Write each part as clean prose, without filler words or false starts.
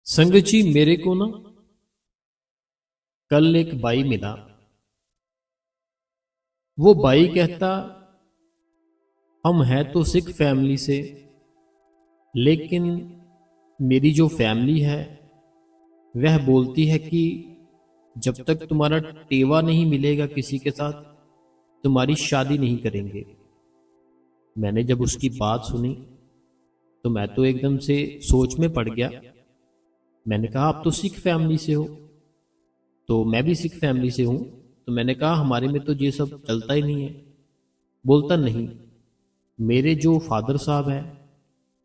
संगत जी मेरे को ना कल एक भाई मिला। वो भाई कहता हम हैं तो सिख फैमिली से, लेकिन मेरी जो फैमिली है वह बोलती है कि जब तक तुम्हारा टेवा नहीं मिलेगा किसी के साथ तुम्हारी शादी नहीं करेंगे। मैंने जब उसकी बात सुनी तो मैं तो एकदम से सोच में पड़ गया। मैंने कहा आप तो सिख फैमिली से हो, तो मैं भी सिख फैमिली से हूं। तो मैंने कहा हमारे में तो ये सब चलता ही नहीं है। बोलता नहीं, मेरे जो फादर साहब है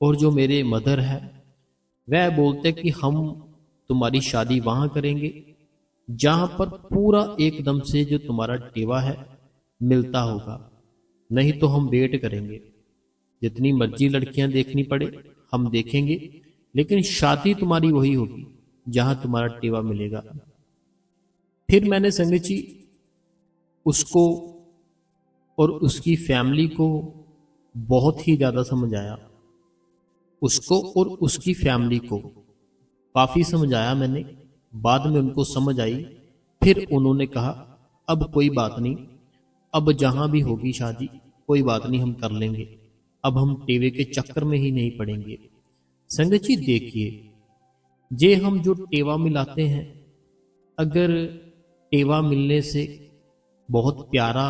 और जो मेरे मदर है वह बोलते कि हम तुम्हारी शादी वहां करेंगे जहां पर पूरा एकदम से जो तुम्हारा टेवा है मिलता होगा, नहीं तो हम वेट करेंगे। जितनी मर्जी लड़कियां देखनी पड़े हम देखेंगे, लेकिन शादी तुम्हारी वही होगी जहां तुम्हारा टेवा मिलेगा। फिर मैंने संगत जी उसको और उसकी फैमिली को बहुत ही ज्यादा समझाया। उसको और उसकी फैमिली को काफी समझाया मैंने। बाद में उनको समझ आई। फिर उन्होंने कहा अब कोई बात नहीं, अब जहां भी होगी शादी कोई बात नहीं, हम कर लेंगे। अब हम टेवे के चक्कर में ही नहीं पड़ेंगे। संगत जी देखिए, जे हम जो टेवा मिलाते हैं, अगर टेवा मिलने से बहुत प्यारा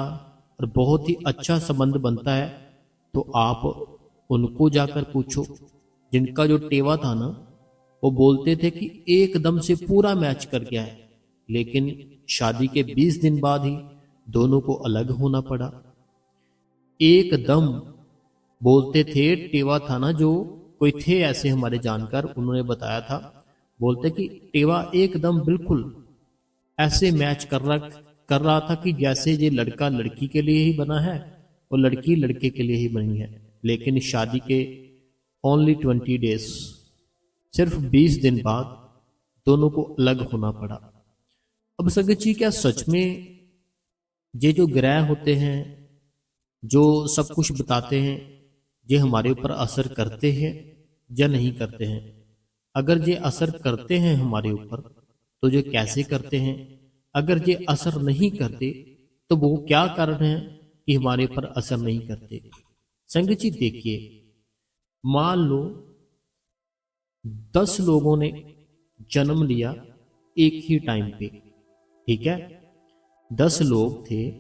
और बहुत ही अच्छा संबंध बनता है तो आप उनको जाकर पूछो। जिनका जो टेवा था ना, वो बोलते थे कि एकदम से पूरा मैच कर गया है, लेकिन शादी के 20 दिन बाद ही दोनों को अलग होना पड़ा। एकदम बोलते थे, टेवा था ना जो, कोई थे ऐसे हमारे जानकार, उन्होंने बताया था। बोलते कि टेवा एकदम बिल्कुल ऐसे मैच कर रहा था कि जैसे ये लड़का लड़की के लिए ही बना है और लड़की लड़के के लिए ही बनी है। लेकिन शादी के ओनली 20 डेज, सिर्फ 20 दिन बाद दोनों को अलग होना पड़ा। अब संगत जी क्या सच में ये जो ग्रह होते हैं, जो सब कुछ बताते हैं, ये हमारे ऊपर असर करते हैं या नहीं करते हैं? अगर ये असर करते हैं हमारे ऊपर तो ये कैसे करते हैं? अगर ये असर नहीं करते तो वो क्या कारण है कि हमारे ऊपर असर नहीं करते? संगत जी देखिए, मान लो 10 लोगों ने जन्म लिया एक ही टाइम पे, ठीक है? 10 लोग थे,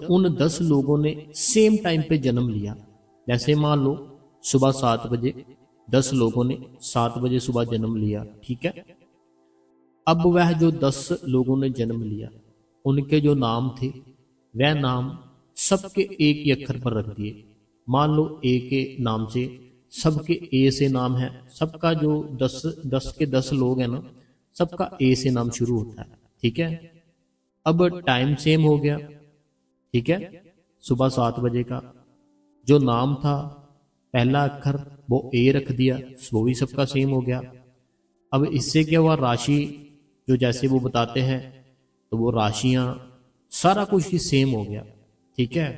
उन 10 लोगों ने सेम टाइम पे जन्म लिया। जैसे मान लो सुबह 7 बजे 10 लोगों ने 7 बजे सुबह जन्म लिया, ठीक है? अब वह जो 10 लोगों ने जन्म लिया, उनके जो नाम थे वह नाम सबके एक ही अक्षर पर रख दिए। मान लो ए के नाम से सबके ए से नाम है। सबका जो 10 के 10 लोग हैं ना, सबका ए से नाम शुरू होता है, ठीक है? अब टाइम सेम हो गया, ठीक है? सुबह 7 बजे का जो नाम था, पहला अक्षर वो ए रख दिया, वो भी सबका सेम हो गया। अब इससे क्या हुआ, राशि जो जैसे वो बताते हैं तो वो राशियां सारा कुछ ही सेम हो गया, ठीक है?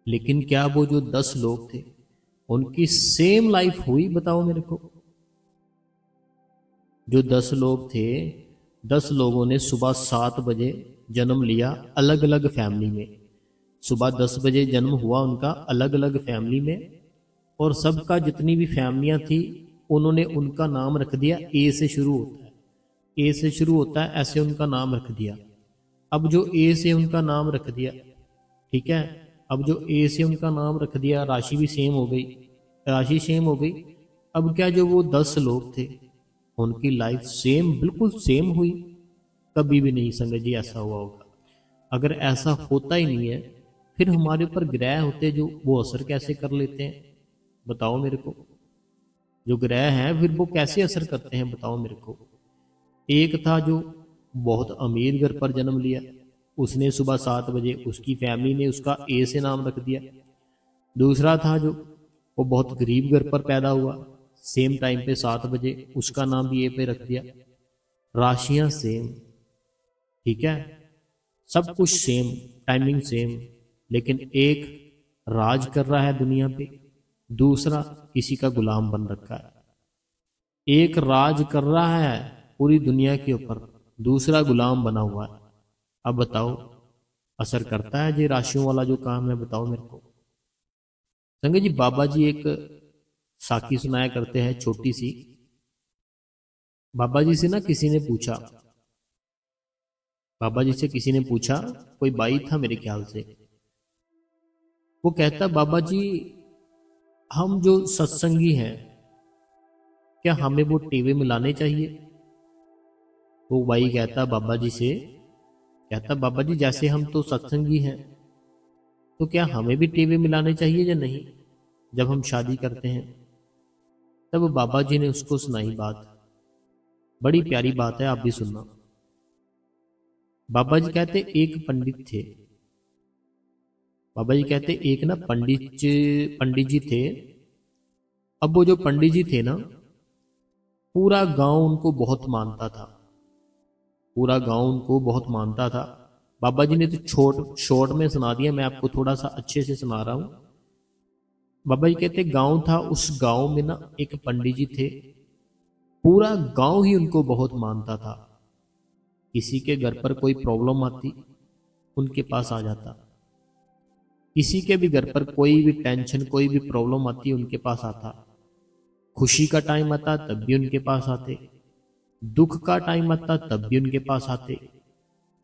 लेकिन क्या वो जो 10 लोग थे उनकी सेम लाइफ हुई? बताओ मेरे को। जो 10 लोग थे, 10 लोगों ने सुबह 7 बजे जन्म लिया अलग अलग फैमिली में। सुबह 10 बजे जन्म हुआ उनका अलग अलग फैमिली में, और सबका जितनी भी फैमिलियां थी उन्होंने उनका नाम रख दिया ए से शुरू होता है, ए से शुरू होता है, ऐसे उनका नाम रख दिया। अब जो ए से उनका नाम रख दिया, ठीक है? अब जो ए से उनका नाम रख दिया, राशि भी सेम हो गई, राशि सेम हो गई। अब क्या जो वो 10 लोग थे उनकी लाइफ सेम, बिल्कुल सेम हुई? कभी भी नहीं संगत जी ऐसा हुआ होगा। अगर ऐसा होता ही नहीं है, फिर हमारे ऊपर ग्रह होते जो वो असर कैसे कर लेते हैं? बताओ मेरे को। जो ग्रह हैं फिर वो कैसे असर करते हैं, बताओ मेरे को। एक था जो बहुत अमीर घर पर जन्म लिया, उसने सुबह 7 बजे उसकी फैमिली ने उसका ए से नाम रख दिया। दूसरा था जो वो बहुत गरीब घर पर पैदा हुआ, सेम टाइम पे 7 बजे उसका नाम भी ए पे रख दिया। राशियां सेम, ठीक है? सब कुछ सेम, टाइमिंग सेम, लेकिन एक राज कर रहा है दुनिया पे, दूसरा किसी का गुलाम बन रखा है। एक राज कर रहा है पूरी दुनिया के ऊपर, दूसरा गुलाम बना हुआ है। अब बताओ असर करता है जी राशियों वाला जो काम है? बताओ मेरे को। संगे जी बाबा जी एक साखी सुनाया करते हैं छोटी सी। बाबा जी से ना किसी ने पूछा, बाबा जी से किसी ने पूछा, कोई भाई था मेरे ख्याल से, वो कहता बाबा जी हम जो सत्संगी हैं क्या हमें वो टीवी में लाने चाहिए? वो भाई कहता बाबा जी से, कहता बाबा जी जैसे हम तो सत्संगी हैं तो क्या हमें भी टीवी में लाने चाहिए या नहीं जब हम शादी करते हैं? तब बाबा जी ने उसको सुनाई बात, बड़ी प्यारी बात है, आप भी सुनना। बाबा जी कहते एक पंडित थे, बाबा जी कहते एक ना पंडित जी थे। अब वो जो पंडित जी थे ना, पूरा गांव उनको बहुत मानता था, पूरा गांव उनको बहुत मानता था। बाबा जी ने तो शॉर्ट में सुना दिया, मैं आपको थोड़ा सा अच्छे से सुना रहा हूं। बाबा जी कहते गांव था, उस गांव में ना एक पंडित जी थे, पूरा गांव ही उनको बहुत मानता था। किसी के घर पर कोई प्रॉब्लम आती उनके पास आ जाता, किसी के भी घर पर कोई भी टेंशन कोई भी प्रॉब्लम आती उनके पास आता, खुशी का टाइम आता तब भी उनके पास आते, दुख का टाइम आता तब भी उनके पास आते।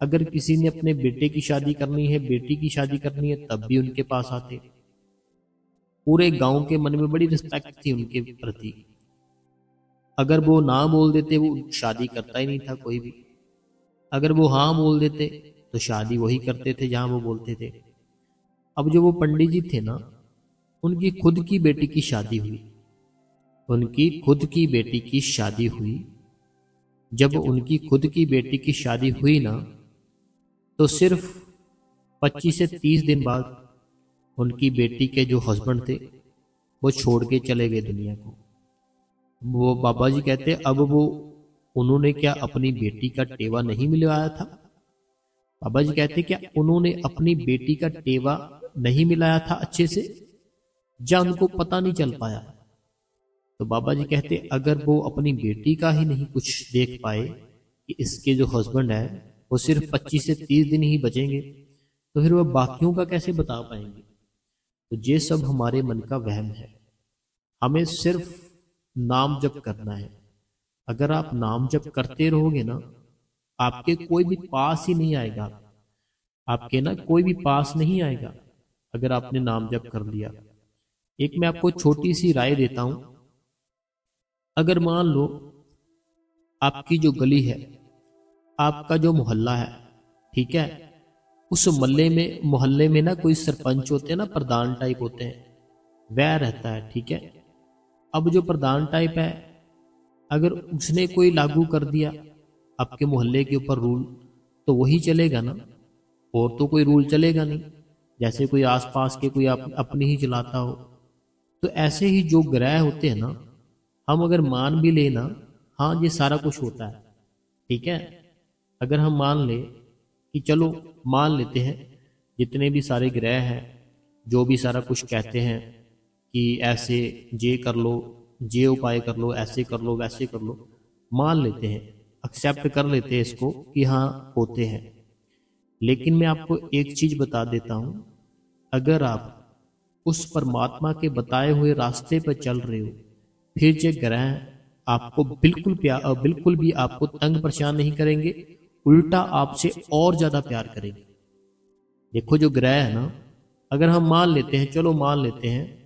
अगर किसी ने अपने बेटे की शादी करनी है, बेटी की शादी करनी है, तब भी उनके पास आते। पूरे गांव के मन में बड़ी रिस्पेक्ट थी उनके प्रति। अगर वो ना बोल देते वो शादी करता ही नहीं था कोई भी, अगर वो हाँ बोल देते तो शादी वही करते थे जहां वो बोलते थे। अब जो वो पंडित जी थे ना, उनकी खुद की बेटी की शादी हुई, उनकी खुद की बेटी की शादी हुई। जब उनकी खुद की बेटी की शादी हुई ना, तो सिर्फ 25 से 30 दिन बाद उनकी बेटी के जो हस्बैंड थे वो छोड़ के चले गए दुनिया को। वो बाबा जी कहते अब वो उन्होंने क्या अपनी बेटी का टेवा नहीं मिलवाया था? बाबा जी कहते क्या उन्होंने अपनी बेटी का टेवा नहीं मिलाया था अच्छे से, या उनको पता नहीं चल पाया? तो बाबा जी कहते अगर वो अपनी बेटी का ही नहीं कुछ देख पाए कि इसके जो हस्बैंड है वो सिर्फ 25 से 30 दिन ही बचेंगे, तो फिर वो बाकियों का कैसे बता पाएंगे? तो ये सब हमारे मन का वहम है। हमें सिर्फ नाम जप करना है। अगर आप नाम जप करते रहोगे ना, आपके कोई भी पास ही नहीं आएगा, आपके ना कोई भी पास नहीं आएगा अगर आपने नाम जप कर लिया। एक मैं आपको छोटी सी राय देता हूं। अगर मान लो आपकी जो गली है, आपका जो मोहल्ला है, ठीक है, उस मोहल्ले में ना कोई सरपंच होते हैं ना, प्रधान टाइप होते हैं, वह रहता है, ठीक है। अब जो प्रधान टाइप है, अगर उसने कोई लागू कर दिया आपके मोहल्ले के ऊपर रूल, तो वही चलेगा ना, और तो कोई रूल चलेगा नहीं। जैसे कोई आसपास के कोई अपनी ही चलाता हो। तो ऐसे ही जो ग्रह होते हैं ना, हम अगर मान भी लेना, हाँ ये सारा कुछ होता है, ठीक है, अगर हम मान ले कि चलो मान लेते हैं जितने भी सारे ग्रह हैं जो भी सारा कुछ कहते हैं कि ऐसे ये कर लो, ये उपाय कर लो, ऐसे कर लो, वैसे कर लो, मान लेते हैं, एक्सेप्ट कर लेते हैं इसको कि हाँ होते हैं। लेकिन मैं आपको एक चीज बता देता हूं, अगर आप उस परमात्मा के बताए हुए रास्ते पर चल रहे हो, फिर ये ग्रह आपको बिल्कुल भी आपको तंग परेशान नहीं करेंगे, उल्टा आपसे और ज्यादा प्यार करेंगे। देखो जो ग्रह है ना, अगर हम मान लेते हैं, चलो मान लेते हैं,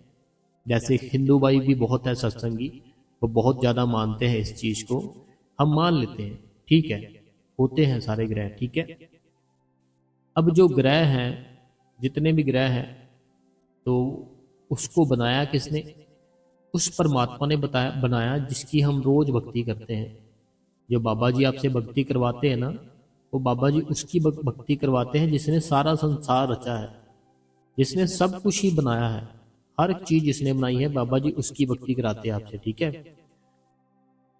जैसे हिंदू भाई भी बहुत है सत्संगी, वो बहुत ज्यादा मानते हैं इस चीज को, हम मान लेते हैं, ठीक है, होते हैं सारे ग्रह, ठीक है। अब जो ग्रह हैं, जितने भी ग्रह हैं, तो उसको बनाया किसने? उस परमात्मा ने बनाया जिसकी हम रोज भक्ति करते हैं। जो बाबा जी आपसे भक्ति करवाते हैं ना, वो बाबा जी उसकी भक्ति करवाते हैं जिसने सारा संसार रचा है, जिसने सब कुछ ही बनाया है, हर चीज जिसने बनाई है, बाबा जी उसकी भक्ति कराते हैं आपसे, ठीक है।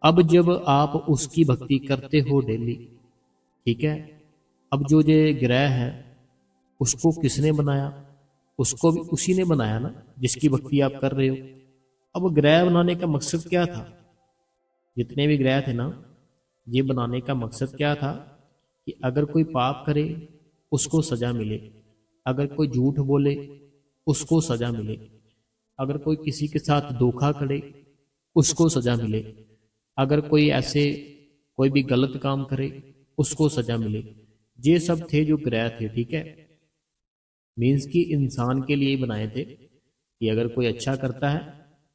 अब जब आप उसकी भक्ति करते हो डेली, ठीक है, अब जो ये ग्रह है उसको किसने बनाया? उसको भी उसी ने बनाया ना जिसकी भक्ति आप कर रहे हो। अब ग्रह बनाने का मकसद क्या था? जितने भी ग्रह थे ना, ये बनाने का मकसद क्या था कि अगर कोई पाप करे उसको सजा मिले, अगर कोई झूठ बोले उसको सजा मिले, अगर कोई किसी के साथ धोखा करे उसको सजा मिले, अगर कोई ऐसे कोई भी गलत काम करे उसको सजा मिले। ये सब थे जो ग्रह थे, ठीक है। मीन्स कि इंसान के लिए ही बनाए थे कि अगर कोई अच्छा करता है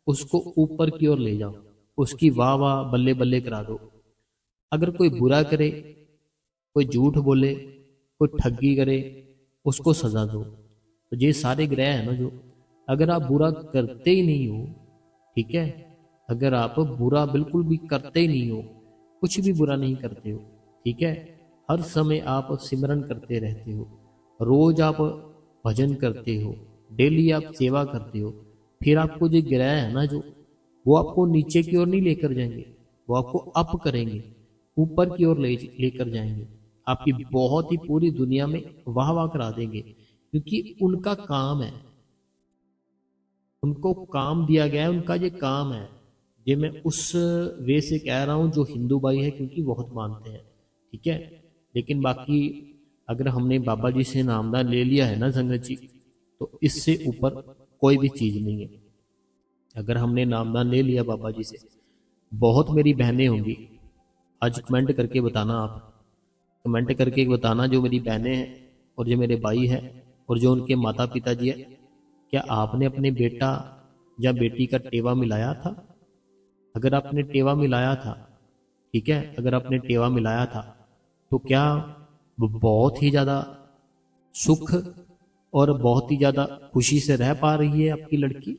उसको ऊपर की ओर ले जाओ, उसकी वाह वाह बल्ले बल्ले करा दो। अगर कोई बुरा करे, कोई झूठ बोले, कोई ठगी करे, उसको सजा दो। तो ये सारे ग्रह हैं ना जो, अगर आप बुरा करते ही नहीं हो, ठीक है, अगर आप बुरा बिल्कुल भी करते ही नहीं हो, कुछ भी बुरा नहीं करते हो, ठीक है, हर समय आप सिमरन करते रहते हो, रोज आप भजन करते हो, डेली आप सेवा करते हो, फिर आपको जो ग्रह है ना जो, वो आपको नीचे की ओर नहीं लेकर जाएंगे, वो आपको अप करेंगे, ऊपर की ओर लेकर जाएंगे, आपकी बहुत ही पूरी दुनिया में वाह वाह करा देंगे, क्योंकि उनका काम है, उनको काम दिया गया है, उनका ये काम है। ये मैं उस वे से कह रहा हूँ जो हिंदू भाई है, क्योंकि बहुत मानते हैं, ठीक है। लेकिन बाकी अगर हमने बाबा जी से नामदान ले लिया है ना संगत जी, तो इससे ऊपर कोई भी चीज नहीं है। अगर हमने नामदान ले लिया बाबा जी से, बहुत मेरी बहनें होंगी, आज कमेंट करके बताना, आप कमेंट करके बताना जो मेरी बहनें हैं और जो मेरे भाई हैं और जो उनके माता पिता जी है, क्या आपने अपने बेटा या बेटी का टेवा मिलाया था? अगर आपने टेवा मिलाया था, ठीक है, अगर आपने टेवा मिलाया था, तो क्या वो बहुत ही ज़्यादा सुख और बहुत ही ज़्यादा खुशी से रह पा रही है आपकी लड़की?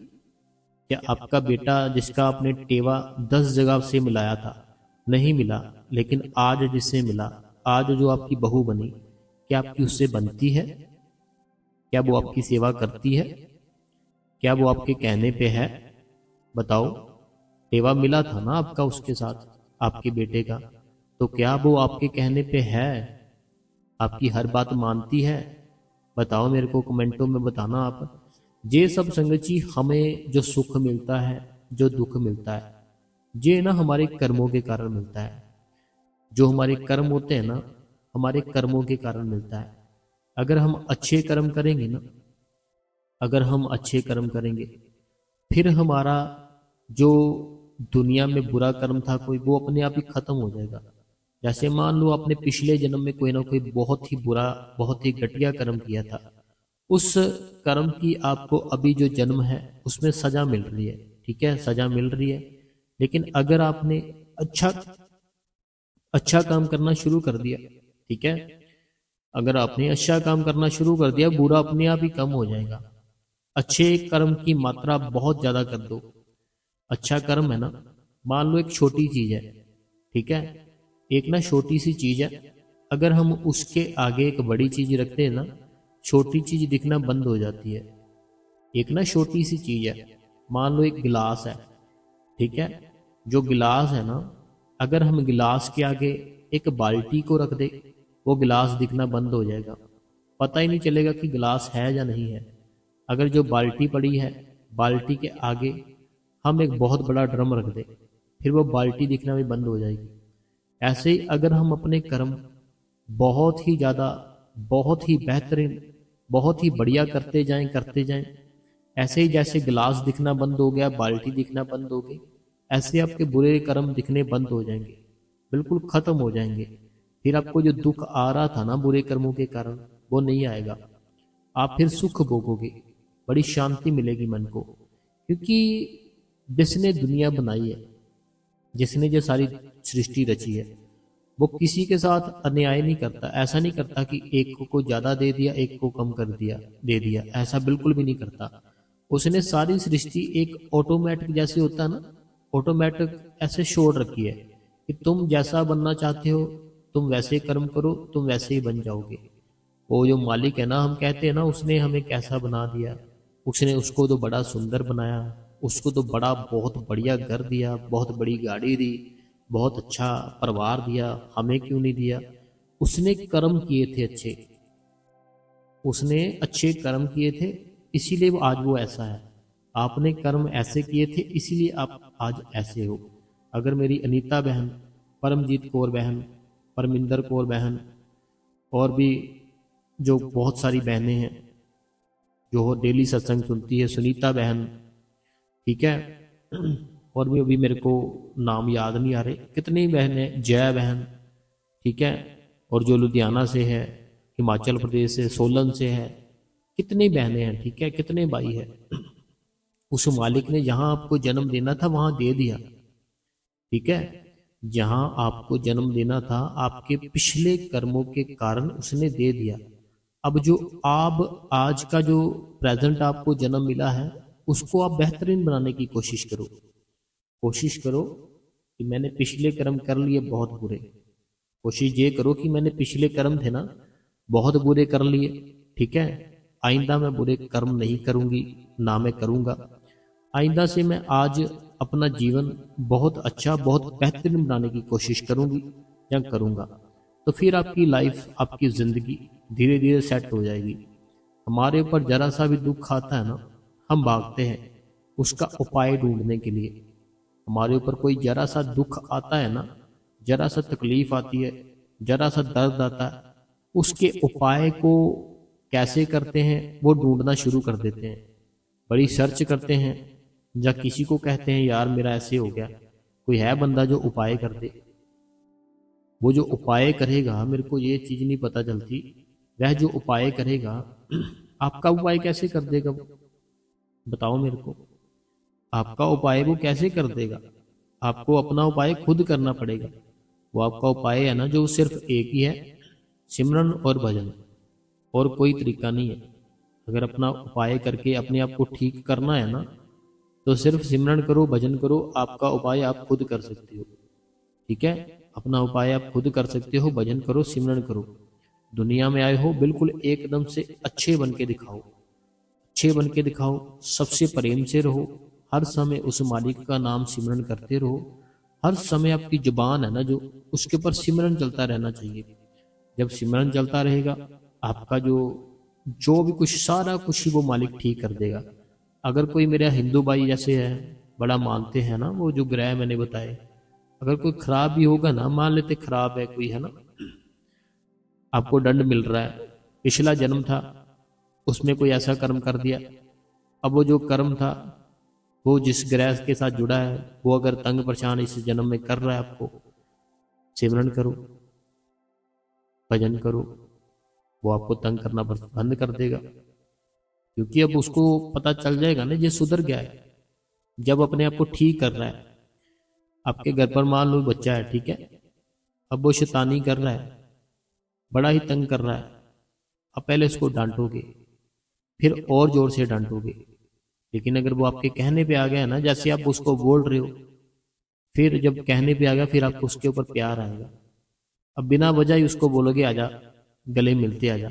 क्या आपका बेटा जिसका आपने टेवा 10 जगह से मिलाया था, नहीं मिला, लेकिन आज जिससे मिला, आज जो आपकी बहू बनी, क्या आपकी उससे बनती है? क्या वो आपकी सेवा करती है? क्या वो आपके कहने पे है? बताओ, टेवा मिला था ना आपका उसके साथ, आपके बेटे का, तो क्या वो आपके कहने पे है? आपकी हर बात मानती है? बताओ मेरे को, कमेंटों में बताना आप। ये सब संगत जी, हमें जो सुख मिलता है, जो दुख मिलता है, ये ना हमारे कर्मों के कारण मिलता है। जो हमारे कर्म होते हैं ना, हमारे कर्मों के कारण मिलता है। अगर हम अच्छे कर्म करेंगे ना, अगर हम अच्छे कर्म करेंगे, फिर हमारा जो दुनिया में बुरा कर्म था कोई, वो अपने आप ही खत्म हो जाएगा। जैसे मान लो आपने पिछले जन्म में कोई ना कोई बहुत ही बुरा, बहुत ही घटिया कर्म किया था, उस कर्म की आपको अभी जो जन्म है उसमें सजा मिल रही है, ठीक है, सजा मिल रही है। लेकिन अगर आपने अच्छा अच्छा काम करना शुरू कर दिया, ठीक है, अगर आपने अच्छा काम करना शुरू कर दिया, बुरा अपने आप ही कम हो जाएगा। अच्छे कर्म की मात्रा बहुत ज्यादा कर दो। अच्छा कर्म है ना, मान लो एक छोटी चीज है, ठीक है, एक ना छोटी सी चीज है, अगर हम उसके आगे एक बड़ी चीज रखते हैं ना, छोटी चीज दिखना बंद हो जाती है। एक ना छोटी सी चीज है, मान लो एक गिलास है, ठीक है, जो गिलास है ना, अगर हम गिलास के आगे एक बाल्टी को रख दे, वो गिलास दिखना बंद हो जाएगा, पता ही नहीं चलेगा कि गिलास है या नहीं है। अगर जो बाल्टी पड़ी है, बाल्टी के आगे हम एक बहुत बड़ा ड्रम रख दें, फिर वो बाल्टी दिखना भी बंद हो जाएगी। ऐसे ही अगर हम अपने कर्म बहुत ही ज़्यादा, बहुत ही बेहतरीन, बहुत ही बढ़िया करते जाएं, ऐसे ही जैसे गिलास दिखना बंद हो गया, बाल्टी दिखना बंद हो गई, ऐसे आपके बुरे कर्म दिखने बंद हो जाएंगे, बिल्कुल खत्म हो जाएंगे। फिर आपको जो दुख आ रहा था ना बुरे कर्मों के कारण, वो नहीं आएगा। आप फिर सुख भोगोगे, बड़ी शांति मिलेगी मन को, क्योंकि जिसने दुनिया बनाई है, जिसने जो सारी सृष्टि रची है, वो किसी के साथ अन्याय नहीं करता। ऐसा नहीं करता कि एक को ज्यादा दे दिया, एक को कम कर दिया, दे दिया, ऐसा बिल्कुल भी नहीं करता। उसने सारी सृष्टि एक ऑटोमेटिक जैसे होता है ना, ऑटोमेटिक ऐसे छोड़ रखी है कि तुम जैसा बनना चाहते हो, तुम वैसे कर्म करो, तुम वैसे ही बन जाओगे। वो जो मालिक है ना, हम कहते हैं ना, उसने हमें कैसा बना दिया, उसने उसको तो बड़ा सुंदर बनाया, उसको तो बड़ा बहुत बढ़िया घर दिया, बहुत बड़ी गाड़ी दी, बहुत अच्छा परिवार दिया, हमें क्यों नहीं दिया? उसने कर्म किए थे अच्छे, उसने अच्छे कर्म किए थे, इसीलिए वो आज वो ऐसा है। आपने कर्म ऐसे किए थे, इसीलिए आप आज ऐसे हो। अगर मेरी अनीता बहन, परमजीत कौर बहन, परमिंदर कौर बहन और भी जो बहुत सारी बहनें हैं जो डेली सत्संग सुनती है, सुनीता बहन, ठीक है, और भी अभी मेरे को नाम याद नहीं आ रहे, कितनी बहनें, जय बहन, ठीक है, और जो लुधियाना से है, हिमाचल प्रदेश से, सोलन से है, कितनी बहनें हैं, ठीक है, कितने भाई है। उस मालिक ने जहां आपको जन्म देना था वहां दे दिया, ठीक है, जहां आपको जन्म देना था आपके पिछले कर्मों के कारण उसने दे दिया। अब जो आप आज का जो प्रेजेंट आपको जन्म मिला है उसको आप बेहतरीन बनाने की कोशिश करो। कोशिश करो कि मैंने पिछले कर्म कर लिए बहुत बुरे, कोशिश ये करो कि मैंने पिछले कर्म थे ना बहुत बुरे कर लिए, ठीक है, आइंदा मैं बुरे कर्म नहीं करूंगी, ना मैं करूंगा। आइंदा से मैं आज अपना जीवन बहुत अच्छा, बहुत बेहतरीन बनाने की कोशिश करूंगी या करूंगा। तो फिर आपकी लाइफ, आपकी ज़िंदगी धीरे धीरे सेट हो जाएगी। हमारे ऊपर जरा सा भी दुख आता है ना, हम भागते हैं उसका उपाय ढूंढने के लिए। हमारे ऊपर कोई जरा सा दुख आता है ना, जरा सा तकलीफ आती है, जरा सा दर्द आता है, उसके उपाय को कैसे करते हैं वो ढूंढना शुरू कर देते हैं, बड़ी सर्च करते हैं, या किसी को कहते हैं यार मेरा ऐसे हो गया, कोई है बंदा जो उपाय कर दे। वो जो उपाय करेगा, मेरे को ये चीज नहीं पता चलती, वह जो उपाय करेगा आपका उपाय कैसे कर देगा वो, बताओ मेरे को, आपका उपाय वो कैसे कर देगा? आपको अपना उपाय खुद करना पड़ेगा। वो आपका उपाय है ना जो सिर्फ एक ही है, सिमरन और भजन, और कोई तरीका नहीं है। अगर अपना उपाय करके अपने आप को ठीक करना है ना तो सिर्फ सिमरन करो, भजन करो, आपका उपाय आप खुद कर सकते हो, ठीक है, अपना उपाय आप खुद कर सकते हो, भजन करो, सिमरन करो। दुनिया में आए हो बिल्कुल एकदम से अच्छे बन के दिखाओ, अच्छे बन के दिखाओ, सबसे प्रेम से रहो, हर समय उस मालिक का नाम सिमरन करते रहो, हर समय आपकी जुबान है ना जो उसके ऊपर सिमरन चलता रहना चाहिए। जब सिमरन चलता रहेगा आपका जो भी कुछ, सारा कुछ ही वो मालिक ठीक कर देगा। अगर कोई मेरा हिंदू भाई जैसे है, बड़ा मानते हैं ना वो जो ग्रह मैंने बताए, अगर कोई खराब भी होगा ना, मान लेते खराब है कोई, है ना, आपको दंड मिल रहा है, पिछला जन्म था उसमें कोई ऐसा कर्म कर दिया, अब वो जो कर्म था वो जिस ग्रह के साथ जुड़ा है वो अगर तंग परेशान इस जन्म में कर रहा है आपको, सिमरन करो, भजन करो, वो आपको तंग करना बंद कर देगा। क्योंकि अब उसको पता चल जाएगा ना ये सुधर गया है, जब अपने आप को ठीक कर रहा है। आपके घर पर मान लो बच्चा है, ठीक है, अब वो शैतानी कर रहा है, बड़ा ही तंग कर रहा है, अब पहले उसको डांटोगे, फिर और जोर से डांटोगे, लेकिन अगर वो आपके कहने पे आ गया ना, जैसे आप उसको बोल रहे हो, फिर जब कहने पे आ गया फिर आपको उसके ऊपर प्यार आएगा। अब बिना वजह ही उसको बोलोगे आजा, गले मिलते आजा,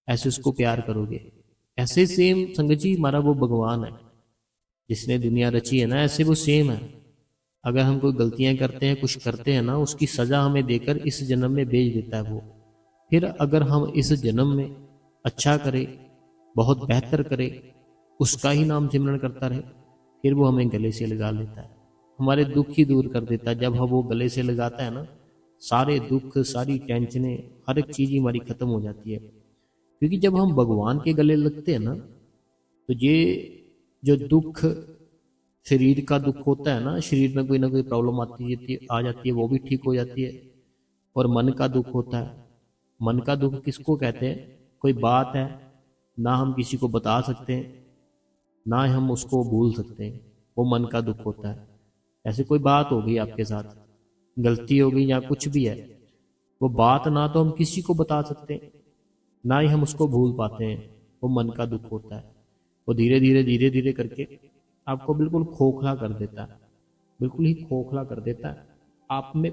ऐसे उसको प्यार करोगे। ऐसे सेम संगत जी हमारा वो भगवान है जिसने दुनिया रची है ना, ऐसे वो सेम है। अगर हम कोई गलतियां करते हैं, कुछ करते हैं ना, उसकी सजा हमें देकर इस जन्म में भेज देता है वो। फिर अगर हम इस जन्म में अच्छा करें, बहुत बेहतर करें, उसका ही नाम सिमरन करता रहे, फिर वो हमें गले से लगा लेता है, हमारे दुख ही दूर कर देता है। जब हम वो गले से लगाता है ना, सारे दुख, सारी टेंशनें, हर एक चीज ही हमारी खत्म हो जाती है। क्योंकि जब हम भगवान के गले लगते हैं ना तो ये जो दुख, शरीर का दुख होता है ना, शरीर में कोई ना कोई प्रॉब्लम आ जाती है, वो भी ठीक हो जाती है। और मन का दुख होता है, मन का दुख किसको कहते हैं? कोई बात है ना हम किसी को बता सकते हैं, ना हम उसको भूल सकते हैं, वो मन का दुख होता है। ऐसे कोई बात हो गई आपके साथ, गलती हो गई या कुछ भी है, वो बात ना तो हम किसी को बता सकते हैं, ना ही हम उसको भूल पाते हैं, वो मन का दुख होता है। वो धीरे धीरे करके आपको बिल्कुल खोखला कर देता है, बिल्कुल ही खोखला कर देता है, आप में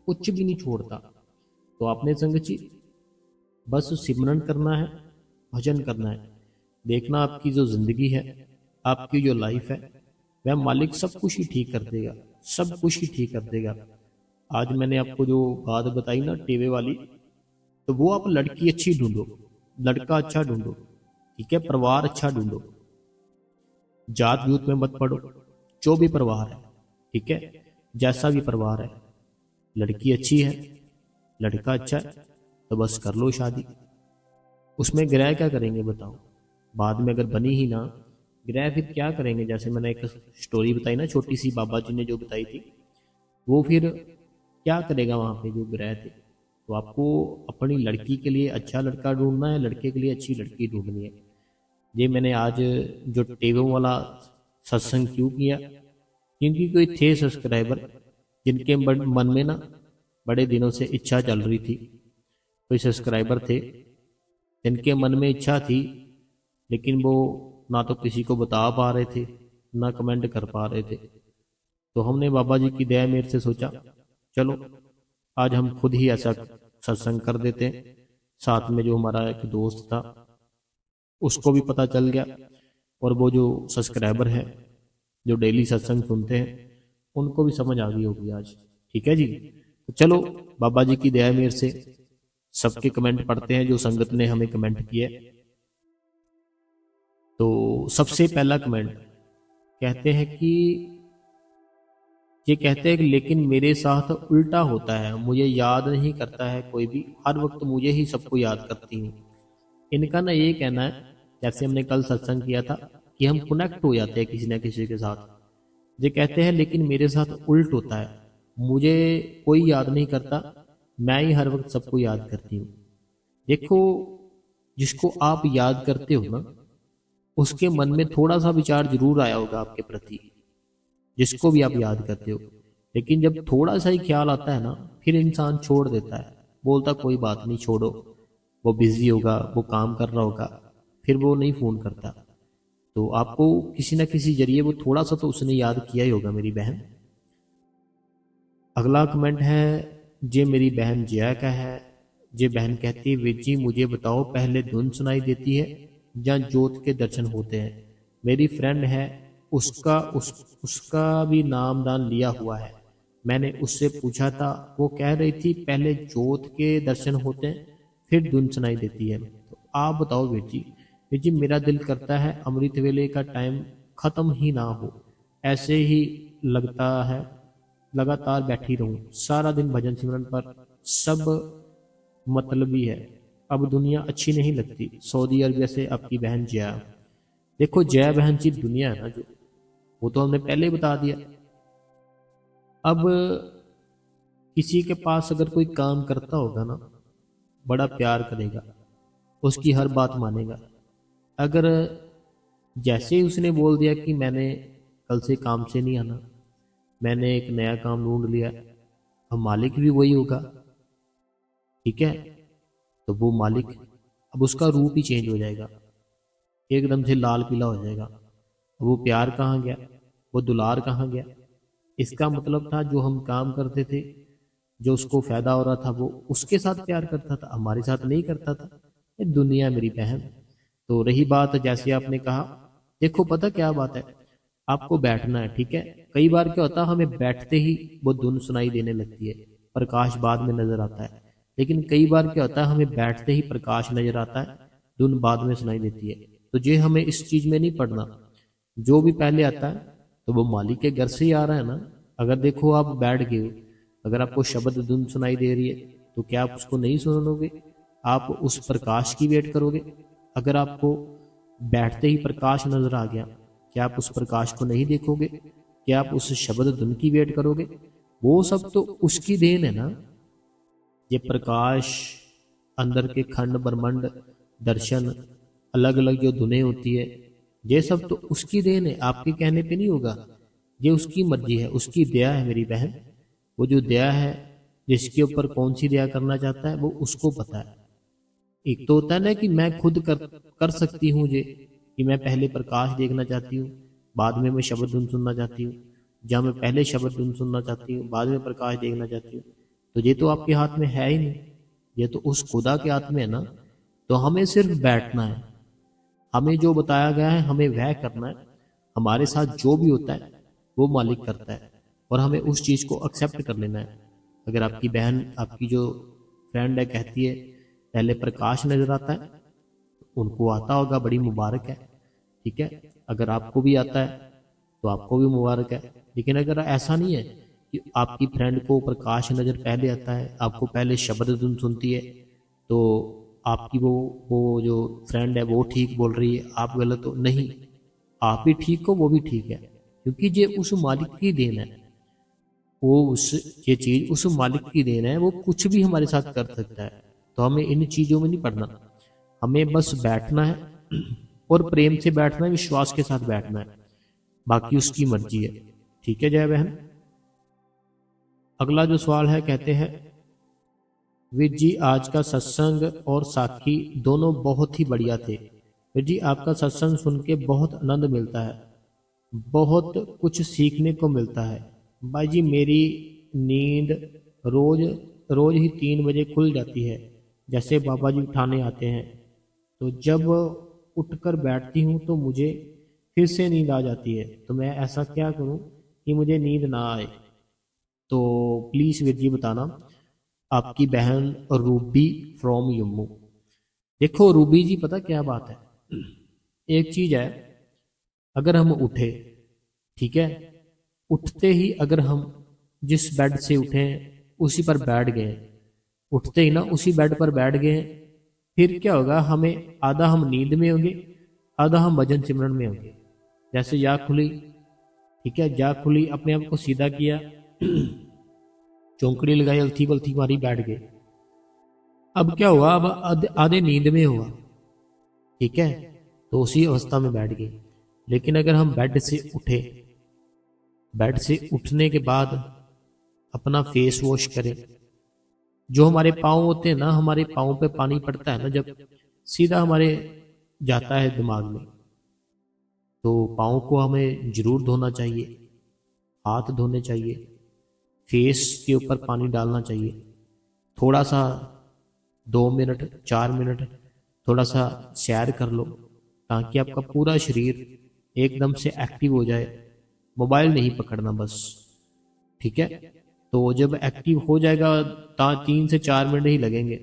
कुछ भी नहीं छोड़ता। तो आपने संगत जी बस सिमरन करना है, भजन करना है, देखना आपकी जो जिंदगी है, आपकी जो लाइफ है, वह मालिक सब कुछ ही ठीक कर देगा, सब कुछ ही ठीक कर देगा। आज मैंने आपको जो बात बताई ना टीवे वाली, तो वो आप लड़की अच्छी ढूंढो, लड़का अच्छा ढूंढो, ठीक है, परिवार अच्छा ढूंढो, जात यूत में मत पड़ो, जो भी परिवार है, ठीक है, जैसा भी परिवार है, लड़की अच्छी है, लड़का अच्छा है, तो बस कर लो शादी। उसमें ग्रह क्या करेंगे बताओ? बाद में अगर बनी ही ना, ग्रह फिर क्या करेंगे? जैसे मैंने एक स्टोरी बताई ना छोटी सी, बाबा जी ने जो बताई थी, वो फिर क्या करेगा वहाँ पे जो ग्रह थे? तो आपको अपनी लड़की के लिए अच्छा लड़का ढूंढना है, लड़के के लिए अच्छी लड़की ढूंढनी है। ये मैंने आज जो टेबों वाला सत्संग क्यों किया, क्योंकि कोई थे सब्सक्राइबर जिनके मन में ना बड़े दिनों से इच्छा चल रही थी। कोई सब्सक्राइबर थे जिनके मन में इच्छा थी, लेकिन वो ना तो किसी को बता पा रहे थे, ना कमेंट कर पा रहे थे। तो हमने बाबा जी की दया मेर से सोचा, चलो आज हम खुद ही ऐसा सत्संग कर देते हैं। साथ में जो हमारा एक दोस्त था उसको भी पता चल गया, और वो जो सब्सक्राइबर है जो डेली सत्संग सुनते हैं उनको भी समझ आ गई होगी आज। ठीक है जी, तो चलो बाबा जी की दया मेर से सबके कमेंट पढ़ते हैं जो संगत ने हमें कमेंट किए। तो सबसे पहला कमेंट कहते हैं कि ये कहते हैं कि लेकिन मेरे साथ उल्टा होता है, मुझे याद नहीं करता है कोई भी, हर वक्त मुझे ही सबको याद करती हूँ। इनका ना ये कहना है, जैसे हमने कल सत्संग किया था, कि हम कनेक्ट हो जाते हैं किसी न किसी के साथ। ये कहते हैं लेकिन मेरे साथ उल्ट होता है, मुझे कोई याद नहीं करता, मैं ही हर वक्त सबको याद करती हूँ। देखो, जिसको आप याद करते हो ना, उसके मन में थोड़ा सा विचार जरूर आया होगा आपके प्रति, जिसको भी आप याद करते हो। लेकिन जब थोड़ा सा ही ख्याल आता है ना, फिर इंसान छोड़ देता है, बोलता कोई बात नहीं, छोड़ो, वो बिजी होगा, वो काम कर रहा होगा, फिर वो नहीं फोन करता। तो आपको किसी न किसी जरिए वो थोड़ा सा तो उसने याद किया ही होगा मेरी बहन। अगला कमेंट है, जे मेरी बहन जया का है। जे बहन कहती है, वीर जी मुझे बताओ, पहले धुन सुनाई देती है या जोत के दर्शन होते हैं? मेरी फ्रेंड है, उसका भी नाम दान लिया हुआ है। मैंने उससे पूछा था, वो कह रही थी पहले जोत के दर्शन होते हैं फिर धुन सुनाई देती है। तो आप बताओ वीर जी। वीर जी मेरा दिल करता है अमृत वेले का टाइम खत्म ही ना हो, ऐसे ही लगता है लगातार बैठी रहूं सारा दिन भजन सिमरन पर, सब मतलबी है, अब दुनिया अच्छी नहीं लगती। सऊदी अरबिया से आपकी बहन जया। देखो जया बहन जी, दुनिया है ना जो, वो तो हमने पहले ही बता दिया। अब किसी के पास अगर कोई काम करता होगा ना, बड़ा प्यार करेगा, उसकी हर बात मानेगा। अगर जैसे ही उसने बोल दिया कि मैंने कल से काम से नहीं आना, मैंने एक नया काम ढूंढ लिया, अब मालिक भी वही होगा, ठीक है, तो वो मालिक अब उसका रूप ही चेंज हो जाएगा, एकदम से लाल पीला हो जाएगा। वो प्यार कहाँ गया, वो दुलार कहाँ गया? इसका मतलब था जो हम काम करते थे, जो उसको फायदा हो रहा था, वो उसके साथ प्यार करता था, हमारे साथ नहीं करता था। ये दुनिया मेरी बहन। तो रही बात जैसे आपने कहा, देखो पता क्या बात है, आपको बैठना है, ठीक है। कई बार क्या होता है, हमें बैठते ही वो धुन सुनाई देने लगती है, प्रकाश बाद में नजर आता है। लेकिन कई बार क्या होता है, हमें बैठते ही प्रकाश नजर आता है, धुन बाद में सुनाई देती है। तो ये हमें इस चीज में नहीं पड़ना, जो भी पहले आता है तो वो मालिक के घर से ही आ रहा है ना। अगर देखो आप बैठ गए हो, अगर आपको शब्द धुन सुनाई दे रही है, तो क्या आप उसको नहीं सुनोगे? आप उस प्रकाश की वेट करोगे? अगर आपको बैठते ही प्रकाश नजर आ गया, क्या आप उस प्रकाश को नहीं देखोगे? क्या आप उस शब्द धुन की वेट करोगे? वो सब तो उसकी देन है ना। ये प्रकाश, अंदर के खंड ब्रह्मांड, दर्शन, अलग अलग जो धुनें होती है, ये सब तो उसकी देन है, आपके कहने पे नहीं होगा। ये उसकी मर्जी है, उसकी दया है मेरी बहन। वो जो दया है, जिसके ऊपर कौन सी दया करना चाहता है वो उसको पता है। एक तो होता है ना कि मैं खुद कर सकती हूँ ये, कि मैं पहले प्रकाश देखना चाहती हूँ, बाद में मैं शब्द धुन सुनना चाहती हूँ, या मैं पहले शब्द धुन सुनना चाहती हूँ, बाद में प्रकाश देखना चाहती हूँ। तो ये तो आपके हाथ में है ही नहीं, ये तो उस खुदा के हाथ में है ना। तो हमें सिर्फ बैठना है, हमें जो बताया गया है हमें वह करना है। हमारे साथ जो भी होता है वो मालिक करता है, और हमें उस चीज़ को एक्सेप्ट कर लेना है। अगर आपकी बहन, आपकी जो फ्रेंड है, कहती है पहले प्रकाश नजर आता है, उनको आता होगा, बड़ी मुबारक है, ठीक है। अगर आपको भी आता है तो आपको भी मुबारक है। लेकिन अगर ऐसा नहीं है कि आपकी फ्रेंड को प्रकाश नज़र पहले आता है, आपको पहले शब्द धुन सुनती है, तो आपकी वो जो फ्रेंड है वो ठीक बोल रही है, आप गलत हो। नहीं, आप भी ठीक हो, वो भी ठीक है, क्योंकि ये उस मालिक की देन है। वो उस ये चीज़ उस मालिक की देन है, वो कुछ भी हमारे साथ कर सकता है। तो हमें इन चीज़ों में नहीं पड़ना, हमें बस बैठना है और प्रेम से बैठना है, विश्वास के साथ बैठना है, बाकी उसकी मर्जी है। ठीक है जय बहन। अगला जो सवाल है, कहते हैं वीर जी आज का सत्संग और साखी दोनों बहुत ही बढ़िया थे। वीर जी आपका सत्संग सुन के बहुत आनंद मिलता है, बहुत कुछ सीखने को मिलता है। भाई जी मेरी नींद रोज रोज ही 3 बजे खुल जाती है, जैसे बाबा जी उठाने आते हैं, तो जब उठकर बैठती हूँ तो मुझे फिर से नींद आ जाती है। तो मैं ऐसा क्या करूँ कि मुझे नींद ना आए? तो प्लीज़ वीर जी बताना। आपकी बहन रूबी फ्रॉम जम्मू। देखो रूबी जी, पता क्या बात है, एक चीज़ है, अगर हम उठे, ठीक है, उठते ही अगर हम जिस बेड से उठे उसी पर बैठ गए, उठते ही ना उसी बेड पर बैठ गए, फिर क्या होगा, हमें आधा हम नींद में होंगे, आधा हम भजन सिमरन में होंगे। जैसे या खुली, ठीक है, जा खुली, अपने आप को सीधा किया, चौंकड़ी लगाई, अलथी पलथी मारी, बैठ गए। अब क्या हुआ, अब आधे नींद में हुआ, ठीक है, तो उसी अवस्था में बैठ गए। लेकिन अगर हम बेड से उठे, बेड से उठने के बाद अपना फेस वॉश करें, जो हमारे पाँव होते हैं ना, हमारे पाँव पे पानी पड़ता है ना जब, सीधा हमारे जाता है दिमाग में, तो पाँव को हमें जरूर धोना चाहिए, हाथ धोने चाहिए, फेस के ऊपर पानी डालना चाहिए, थोड़ा सा 2 मिनट 4 मिनट थोड़ा सा सैर कर लो, ताकि आपका पूरा शरीर एकदम से एक्टिव हो जाए। मोबाइल नहीं पकड़ना बस, ठीक है। तो जब एक्टिव हो जाएगा, 3 से 4 मिनट ही लगेंगे।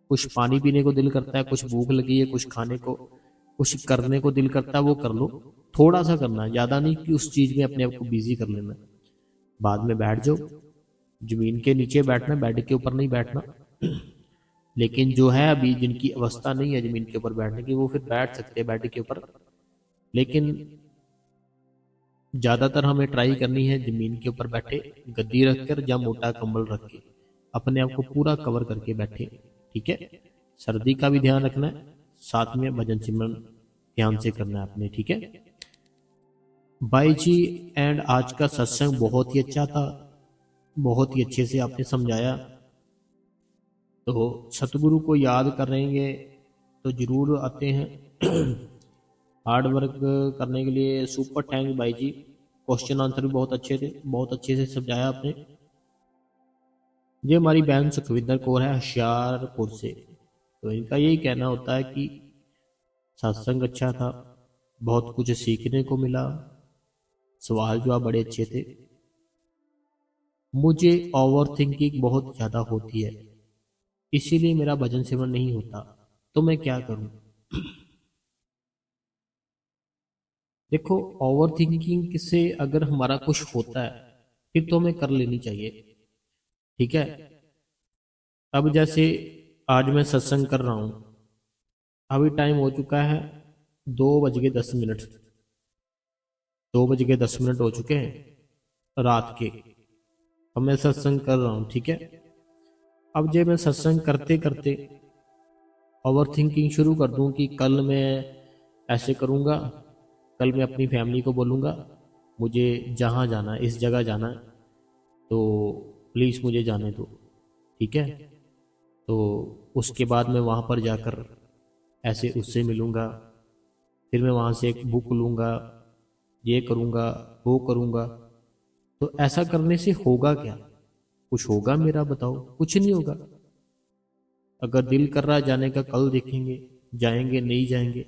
कुछ पानी पीने को दिल करता है, कुछ भूख लगी है, कुछ खाने को, कुछ करने को दिल करता है, वो कर लो। थोड़ा सा करना है, ज़्यादा नहीं कि उस चीज़ में अपने आप को बिजी कर लेना। बाद में बैठ जाओ, जमीन के नीचे बैठना, बेड के ऊपर नहीं बैठना। लेकिन जो है अभी जिनकी अवस्था नहीं है जमीन के ऊपर बैठने की, वो फिर बैठ सकते हैं बेड के ऊपर। लेकिन ज़्यादातर हमें ट्राई करनी है जमीन के ऊपर बैठे, गद्दी रखकर या मोटा कंबल रख के अपने आप को पूरा कवर करके बैठे, ठीक है। सर्दी का भी ध्यान रखना है, साथ में भजन सिमरन ध्यान से करना है अपने, ठीक है भाई जी। एंड आज का सत्संग बहुत ही अच्छा था, बहुत ही अच्छे से आपने समझाया। तो सतगुरु को याद करेंगे तो जरूर आते हैं। हार्ड वर्क करने के लिए सुपर थैंक भाई जी। क्वेश्चन आंसर भी बहुत अच्छे थे, बहुत अच्छे से समझाया आपने। ये हमारी बहन सुखविंदर कौर है होशियारपुर से, तो इनका यही कहना होता है कि सत्संग अच्छा था, बहुत कुछ सीखने को मिला, सवाल जवाब बड़े अच्छे थे। मुझे ओवर थिंकिंग बहुत ज़्यादा होती है, इसीलिए मेरा भजन सेवन नहीं होता, तो मैं क्या करूं? देखो, ओवर थिंकिंग से अगर हमारा कुछ होता है फिर तो हमें कर लेनी चाहिए, ठीक है। अब जैसे आज मैं सत्संग कर रहा हूं, अभी टाइम हो चुका है 2:10। 2:10 हो चुके हैं रात के। अब मैं सत्संग कर रहा हूँ, ठीक है। अब जब मैं सत्संग करते करते ओवर थिंकिंग शुरू कर दूं कि कल मैं ऐसे करूँगा, कल मैं अपनी फैमिली को बोलूँगा मुझे जहाँ जाना है, इस जगह जाना है, तो प्लीज़ मुझे जाने दो, ठीक है। तो उसके बाद मैं वहाँ पर जाकर ऐसे उससे मिलूँगा, फिर मैं वहाँ से एक बुक लूँगा, ये करूँगा, वो करूँगा। तो ऐसा करने से होगा क्या? कुछ होगा मेरा? बताओ, कुछ नहीं होगा। अगर दिल कर रहा है जाने का, कल देखेंगे, जाएंगे नहीं जाएंगे।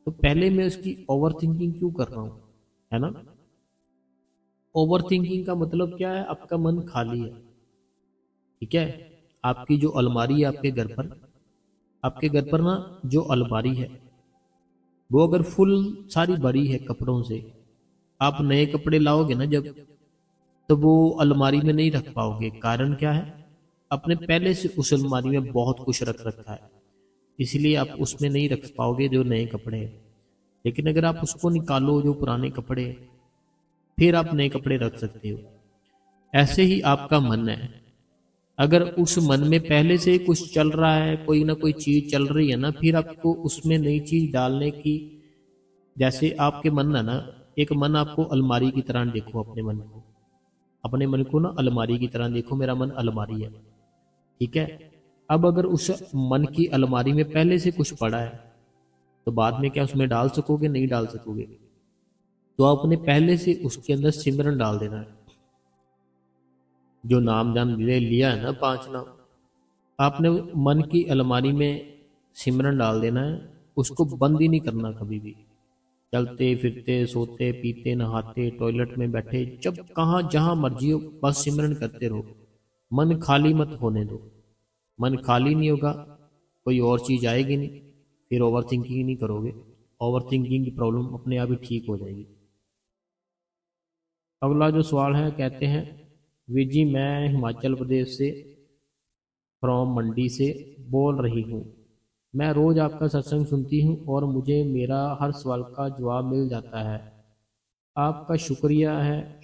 तो पहले मैं उसकी ओवर थिंकिंग क्यों कर रहा हूँ, है ना। ओवर थिंकिंग का मतलब क्या है? आपका मन खाली है, ठीक है। आपकी जो अलमारी है आपके घर पर ना जो अलमारी है वो अगर फुल सारी भरी है कपड़ों से, आप नए कपड़े लाओगे ना जब, तो वो अलमारी में नहीं रख पाओगे। कारण क्या है? आपने पहले से उस अलमारी में बहुत कुछ रख रखा है, इसलिए आप उसमें नहीं रख पाओगे जो नए कपड़े हैं। लेकिन अगर आप उसको निकालो जो पुराने कपड़े हैं, फिर आप नए कपड़े रख सकते हो। ऐसे ही आपका मन है, अगर उस मन में पहले से ही कुछ चल रहा है, कोई ना कोई चीज चल रही है ना, फिर आपको उसमें नई चीज डालने की, जैसे आपके मन है ना, एक मन आपको अलमारी की तरह देखो, अपने मन को ना अलमारी की तरह देखो, मेरा मन अलमारी है, ठीक है। अब अगर उस मन की अलमारी में पहले से कुछ पड़ा है, तो बाद में क्या उसमें डाल सकोगे? नहीं डाल सकोगे। तो आपने पहले से उसके अंदर सिमरन डाल देना है। जो नाम जान लिया है ना, 5 नाम, आपने मन की अलमारी में सिमरन डाल देना है। उसको बंद ही नहीं करना कभी भी। चलते फिरते, सोते पीते, नहाते, टॉयलेट में बैठे, जब कहाँ जहां मर्जी हो, बस सिमरन करते रहो। मन खाली मत होने दो। मन खाली नहीं होगा, कोई और चीज आएगी नहीं, फिर ओवर थिंकिंग नहीं करोगे। ओवर थिंकिंग की प्रॉब्लम अपने आप ही ठीक हो जाएगी। अगला जो सवाल है, कहते हैं वीर जी, मैं हिमाचल प्रदेश से फ्रॉम मंडी से बोल रही हूँ। मैं रोज आपका सत्संग सुनती हूँ और मुझे मेरा हर सवाल का जवाब मिल जाता है। आपका शुक्रिया है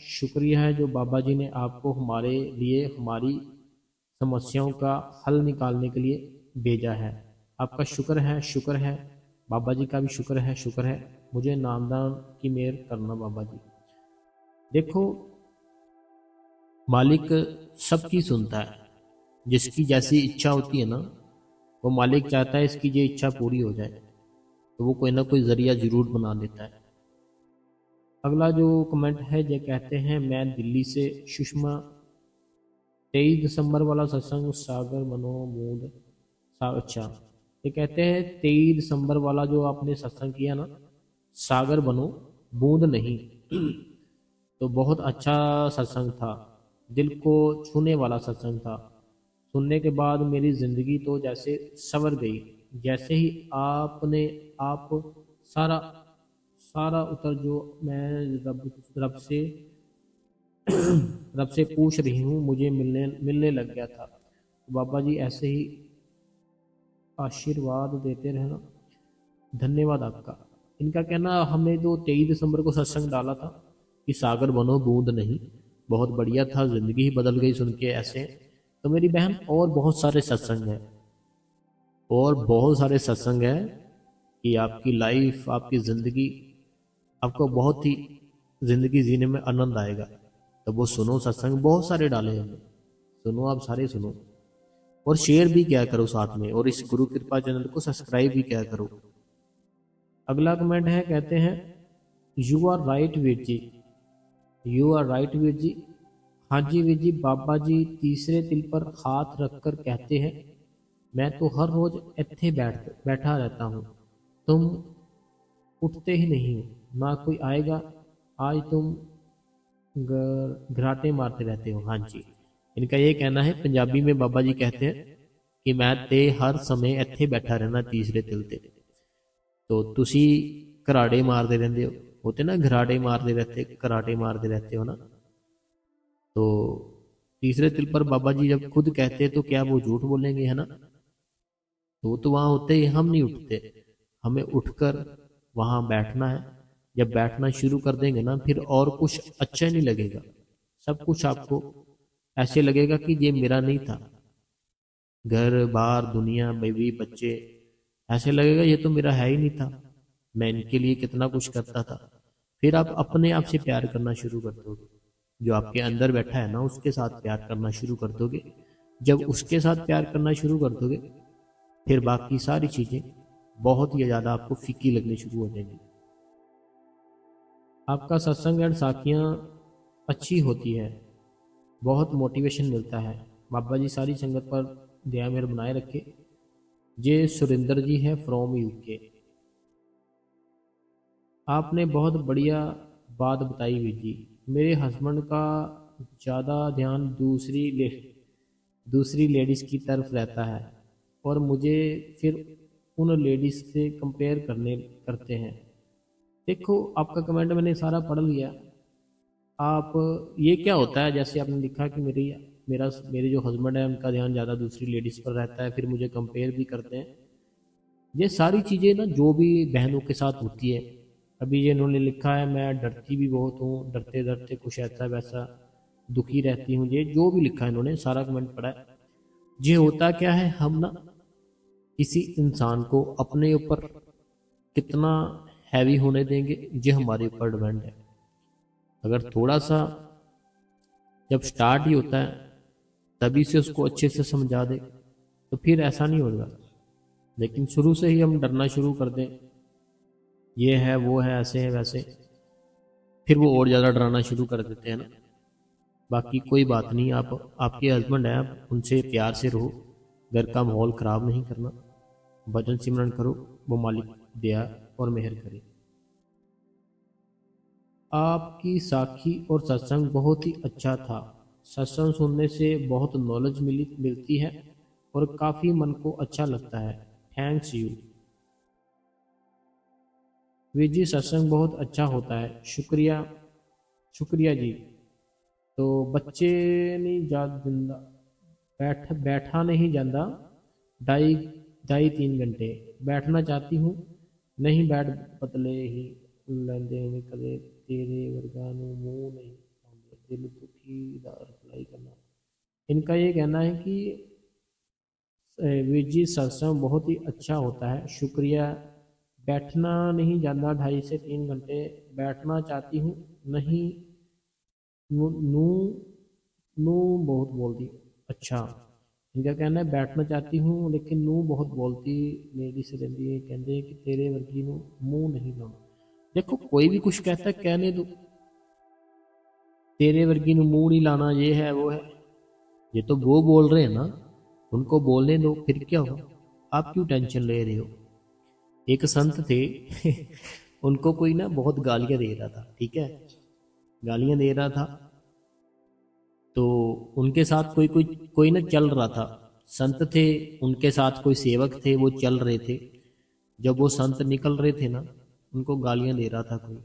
जो बाबा जी ने आपको हमारे लिए हमारी समस्याओं का हल निकालने के लिए भेजा है। आपका शुक्र है। बाबा जी का भी शुक्र है। मुझे नामदान की मेहर करना बाबा जी। देखो, मालिक सबकी सुनता है। जिसकी जैसी इच्छा होती है ना, वो मालिक चाहता है इसकी ये इच्छा पूरी हो जाए, तो वो कोई ना कोई जरिया जरूर बना देता है। अगला जो कमेंट है, ये कहते हैं मैं दिल्ली से सुषमा, 23 दिसंबर वाला सत्संग सागर मनो मूड अच्छा, ये कहते हैं 23 दिसंबर वाला जो आपने सत्संग किया ना, सागर बनो बूंद नहीं, तो बहुत अच्छा सत्संग था। दिल को छूने वाला सत्संग था। सुनने के बाद मेरी जिंदगी तो जैसे संवर गई। जैसे ही आपने आप सारा सारा उतर जो मैं रब से पूछ रही हूँ, मुझे मिलने मिलने लग गया था। तो बाबा जी ऐसे ही आशीर्वाद देते रहना। धन्यवाद आपका। इनका कहना, हमने जो 23 दिसंबर को सत्संग डाला था कि सागर बनो बूंद नहीं, बहुत बढ़िया था, जिंदगी ही बदल गई सुन के ऐसे। तो मेरी बहन, और बहुत सारे सत्संग हैं, और बहुत सारे सत्संग हैं कि आपकी लाइफ, आपकी ज़िंदगी, आपको बहुत ही ज़िंदगी जीने में आनंद आएगा। तो वो सुनो, सत्संग बहुत सारे डाले हमने, सुनो, आप सारे सुनो और शेयर भी किया करो साथ में, और इस गुरु कृपा चैनल को सब्सक्राइब भी किया करो। अगला कमेंट है, कहते हैं you are right Veer ji, you are right Veer ji. हाँ जी वीर जी, बाबा जी तीसरे तिल पर हाथ रखकर कहते हैं, मैं तो हर रोज इत्थे बैठा रहता हूँ, तुम उठते ही नहीं हो, ना कोई आएगा, आज तुम घराटे मारते रहते हो। हाँ जी, इनका ये कहना है, पंजाबी में बाबा जी कहते हैं कि मैं ते हर समय ਇੱਥੇ बैठा रहना तीसरे तिल ते। तो तुसी घराड़े मारते रहते हो, होते ना घराड़े मारते रहते, कराटे मारते रहते हो ना। तो तीसरे तिल पर बाबा जी जब खुद कहते तो क्या वो झूठ बोलेंगे, है ना। तो वहां होते ही हम नहीं उठते, हमें उठकर वहां बैठना है। जब बैठना शुरू कर देंगे ना, फिर और कुछ अच्छा नहीं लगेगा। सब कुछ आपको ऐसे लगेगा कि ये मेरा नहीं था। घर बार दुनिया बीवी बच्चे, ऐसे लगेगा ये तो मेरा है ही नहीं था, मैं इनके लिए कितना कुछ करता था। फिर आप अपने आप से प्यार करना शुरू कर दोगे। जो आपके अंदर बैठा है ना, उसके साथ प्यार करना शुरू कर दोगे। जब उसके साथ प्यार करना शुरू कर दोगे, फिर बाकी सारी चीजें बहुत ही ज्यादा आपको फीकी लगनी शुरू हो जाएंगी। आपका सत्संग एंड साखियाँ अच्छी होती है, बहुत मोटिवेशन मिलता है। बाबा जी सारी संगत पर दया मेहर बनाए रखे। जे सुरेंद्र जी है फ्रॉम यूके। आपने बहुत बढ़िया बात बताई वीर जी। मेरे हस्बैंड का ज़्यादा ध्यान दूसरी लेडीज़ की तरफ रहता है, और मुझे फिर उन लेडीज़ से कंपेयर करते हैं। देखो, आपका कमेंट मैंने सारा पढ़ लिया, आप ये क्या होता है, जैसे आपने लिखा कि मेरे जो हस्बैंड है उनका ध्यान ज़्यादा दूसरी लेडीज़ पर रहता है, फिर मुझे कंपेयर भी करते हैं। ये सारी चीज़ें ना जो भी बहनों के साथ होती है। अभी ये इन्होंने लिखा है मैं डरती भी बहुत हूँ, डरते डरते कुछ ऐसा वैसा दुखी रहती हूँ, ये जो भी लिखा है इन्होंने सारा कमेंट पढ़ा है। ये होता क्या है, हम ना किसी इंसान को अपने ऊपर कितना हैवी होने देंगे ये हमारे ऊपर डिपेंड है। अगर थोड़ा सा जब स्टार्ट ही होता है तभी से उसको अच्छे से समझा दे तो फिर ऐसा नहीं होगा। लेकिन शुरू से ही हम डरना शुरू कर दें, ये है वो है ऐसे है वैसे, फिर वो और ज़्यादा डराना शुरू कर देते हैं ना। बाकी कोई बात नहीं, आप आपके हस्बैंड हैं, आप उनसे प्यार से रहो, घर का माहौल ख़राब नहीं करना, भजन सिमरन करो, वो मालिक दया और मेहर करे। आपकी साखी और सत्संग बहुत ही अच्छा था। सत्संग सुनने से बहुत नॉलेज मिलती है और काफ़ी मन को अच्छा लगता है। Thanks you. वी जी, सत्संग बहुत अच्छा होता है, शुक्रिया। शुक्रिया जी। तो बच्चे नहीं जा जिंदा बैठा नहीं ਜਾਂਦਾ ढाई ढाई 3 घंटे बैठना चाहती हूँ, नहीं बैठ पतले ही ਲੈਂਦੇ ਨੇ ਕਦੇ तेरे वर्गा ਨੂੰ मुंह नहीं आਉਂਦੇ दिल दुखी ਦਾ रिप्लाई करना। इनका ये कहना है कि वीर जी सत्संग बहुत ही अच्छा होता है, शुक्रिया। बैठना नहीं जाता 2.5 से 3 घंटे बैठना चाहती हूँ, नहीं नू नू नू बहुत बोलती। अच्छा, इनका कहना है बैठना चाहती हूँ लेकिन नू बहुत बोलती लेडी से रहती है, कहते हैं कि तेरे वर्गी नू मुंह नहीं लाना। देखो कोई भी कुछ कहता है कहने दो, तेरे वर्गी नू मुंह नहीं लाना ये है वो है, ये तो वो बोल रहे हैं ना, उनको बोलने दो, फिर क्या हो, आप क्यों टेंशन ले रहे हो। एक संत थे उनको कोई ना बहुत गालियां दे रहा था, ठीक है, गालियां दे रहा था, तो उनके साथ कोई कोई कोई ना चल रहा था। संत थे, उनके साथ कोई सेवक थे, वो चल रहे थे। जब वो संत निकल रहे थे ना, उनको गालियां दे रहा था कोई,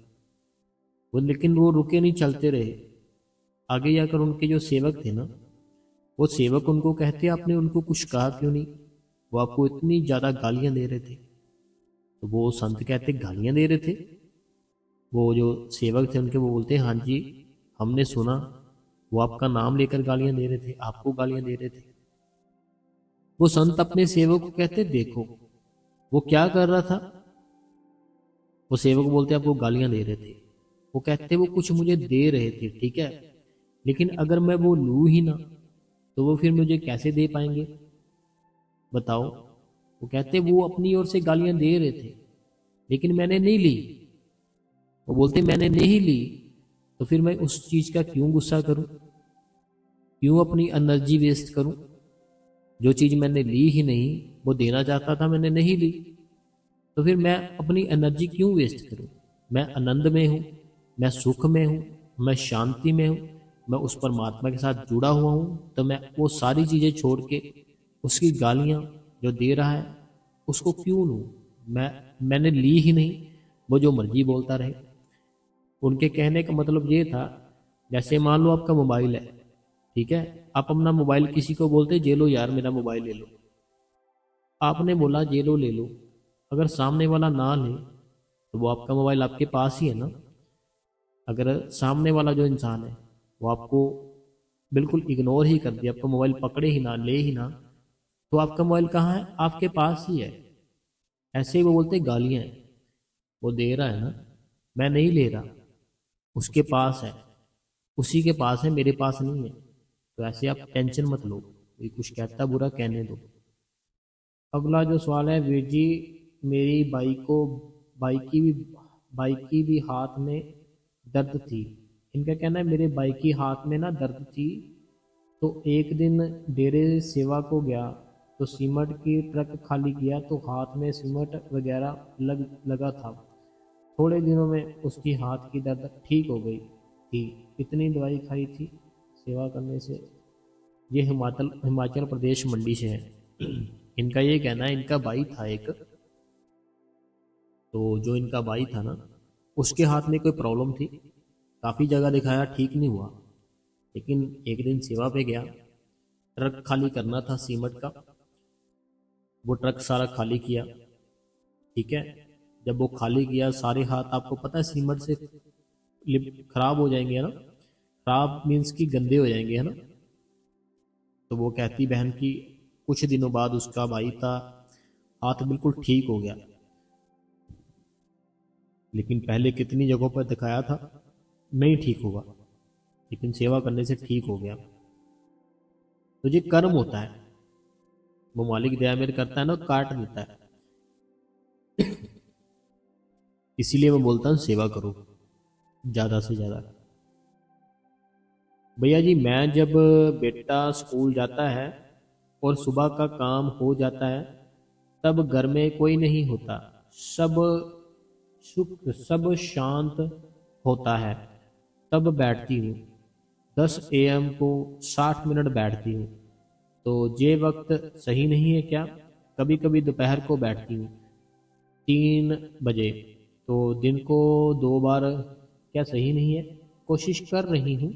वो लेकिन वो रुके नहीं, चलते रहे। आगे जाकर उनके जो सेवक थे ना, वो सेवक उनको कहते आपने उनको कुछ कहा क्यों नहीं, वो आपको इतनी ज़्यादा गालियां दे रहे थे। तो वो संत कहते गालियां दे रहे थे, वो जो सेवक थे उनके, वो बोलते हाँ जी हमने सुना, वो आपका नाम लेकर गालियां दे रहे थे, आपको गालियां दे रहे थे। वो संत अपने सेवक को कहते देखो वो क्या कर रहा था। वो सेवक बोलते आपको गालियां दे रहे थे, वो कहते वो कुछ मुझे दे रहे थे, ठीक है, लेकिन अगर मैं वो लूँ ही ना तो वो फिर मुझे कैसे दे पाएंगे बताओ। वो कहते वो अपनी ओर से गालियां दे रहे थे लेकिन मैंने नहीं ली। वो बोलते मैंने नहीं ली तो फिर मैं उस चीज़ का क्यों गुस्सा करूं, क्यों अपनी एनर्जी वेस्ट करूं। जो चीज़ मैंने ली ही नहीं, वो देना चाहता था मैंने नहीं ली, तो फिर मैं अपनी एनर्जी क्यों वेस्ट करूं। मैं आनंद में हूं, मैं सुख में हूं, मैं शांति में हूं, मैं उस परमात्मा के साथ जुड़ा हुआ हूं, तो मैं वो सारी चीज़ें छोड़ के उसकी गालियां जो दे रहा है उसको क्यों लूं। मैंने ली ही नहीं, वो जो मर्जी बोलता रहे। उनके कहने का मतलब ये था, जैसे मान लो आपका मोबाइल है, ठीक है, आप अपना मोबाइल किसी को बोलते जे लो यार मेरा मोबाइल ले लो, आपने बोला जे लो ले लो, अगर सामने वाला ना ले तो वो आपका मोबाइल आपके पास ही है ना। अगर सामने वाला जो इंसान है वो आपको बिल्कुल इग्नोर ही कर दिया, आपका मोबाइल पकड़े ही ना, ले ही ना, तो आपका मोबाइल कहाँ है, आपके पास ही है। ऐसे ही वो बोलते गालियां हैं, वो दे रहा है ना, मैं नहीं ले रहा, उसके पास है, उसी के पास है, मेरे पास नहीं है। तो ऐसे आप टेंशन मत लो, कोई कुछ कहता बुरा कहने दो। अगला जो सवाल है, वीर जी मेरी बाइक की भी हाथ में दर्द थी। इनका कहना है मेरे बाइक की हाथ में ना दर्द थी, तो एक दिन डेरे सेवा को गया तो सीमेंट की ट्रक खाली किया तो हाथ में सीमेंट वगैरह लगा था। थोड़े दिनों में उसकी हाथ की दर्द ठीक हो गई थी। इतनी दवाई खाई थी सेवा करने से। ये हिमाचल हिमाचल प्रदेश मंडी से है। इनका ये कहना है, इनका भाई था एक, तो जो इनका भाई था ना उसके हाथ में कोई प्रॉब्लम थी, काफ़ी जगह दिखाया, ठीक नहीं हुआ। लेकिन एक दिन सेवा पे गया, ट्रक खाली करना था सीमेंट का। वो ट्रक सारा खाली किया, ठीक है। जब वो खाली किया, सारे हाथ, आपको पता है सीमेंट से खराब हो जाएंगे, है ना। खराब मीन्स कि गंदे हो जाएंगे, है ना। तो वो कहती बहन कि कुछ दिनों बाद उसका भाई था, हाथ बिल्कुल ठीक हो गया। लेकिन पहले कितनी जगहों पर दिखाया था, नहीं ठीक होगा, लेकिन सेवा करने से ठीक हो गया। तो ये कर्म होता है, वो मालिक दया मेरे करता है ना, काट देता है। इसीलिए मैं बोलता हूँ सेवा करो ज़्यादा से ज़्यादा। भैया जी, मैं जब बेटा स्कूल जाता है और सुबह का काम हो जाता है, तब घर में कोई नहीं होता, सब सुख, सब शांत होता है। तब बैठती हूँ 10 AM को 60 मिनट बैठती हूँ। तो ये वक्त सही नहीं है क्या? कभी कभी दोपहर को बैठती हूँ 3 बजे। तो दिन को 2 बार, क्या सही नहीं है? कोशिश कर रही हूँ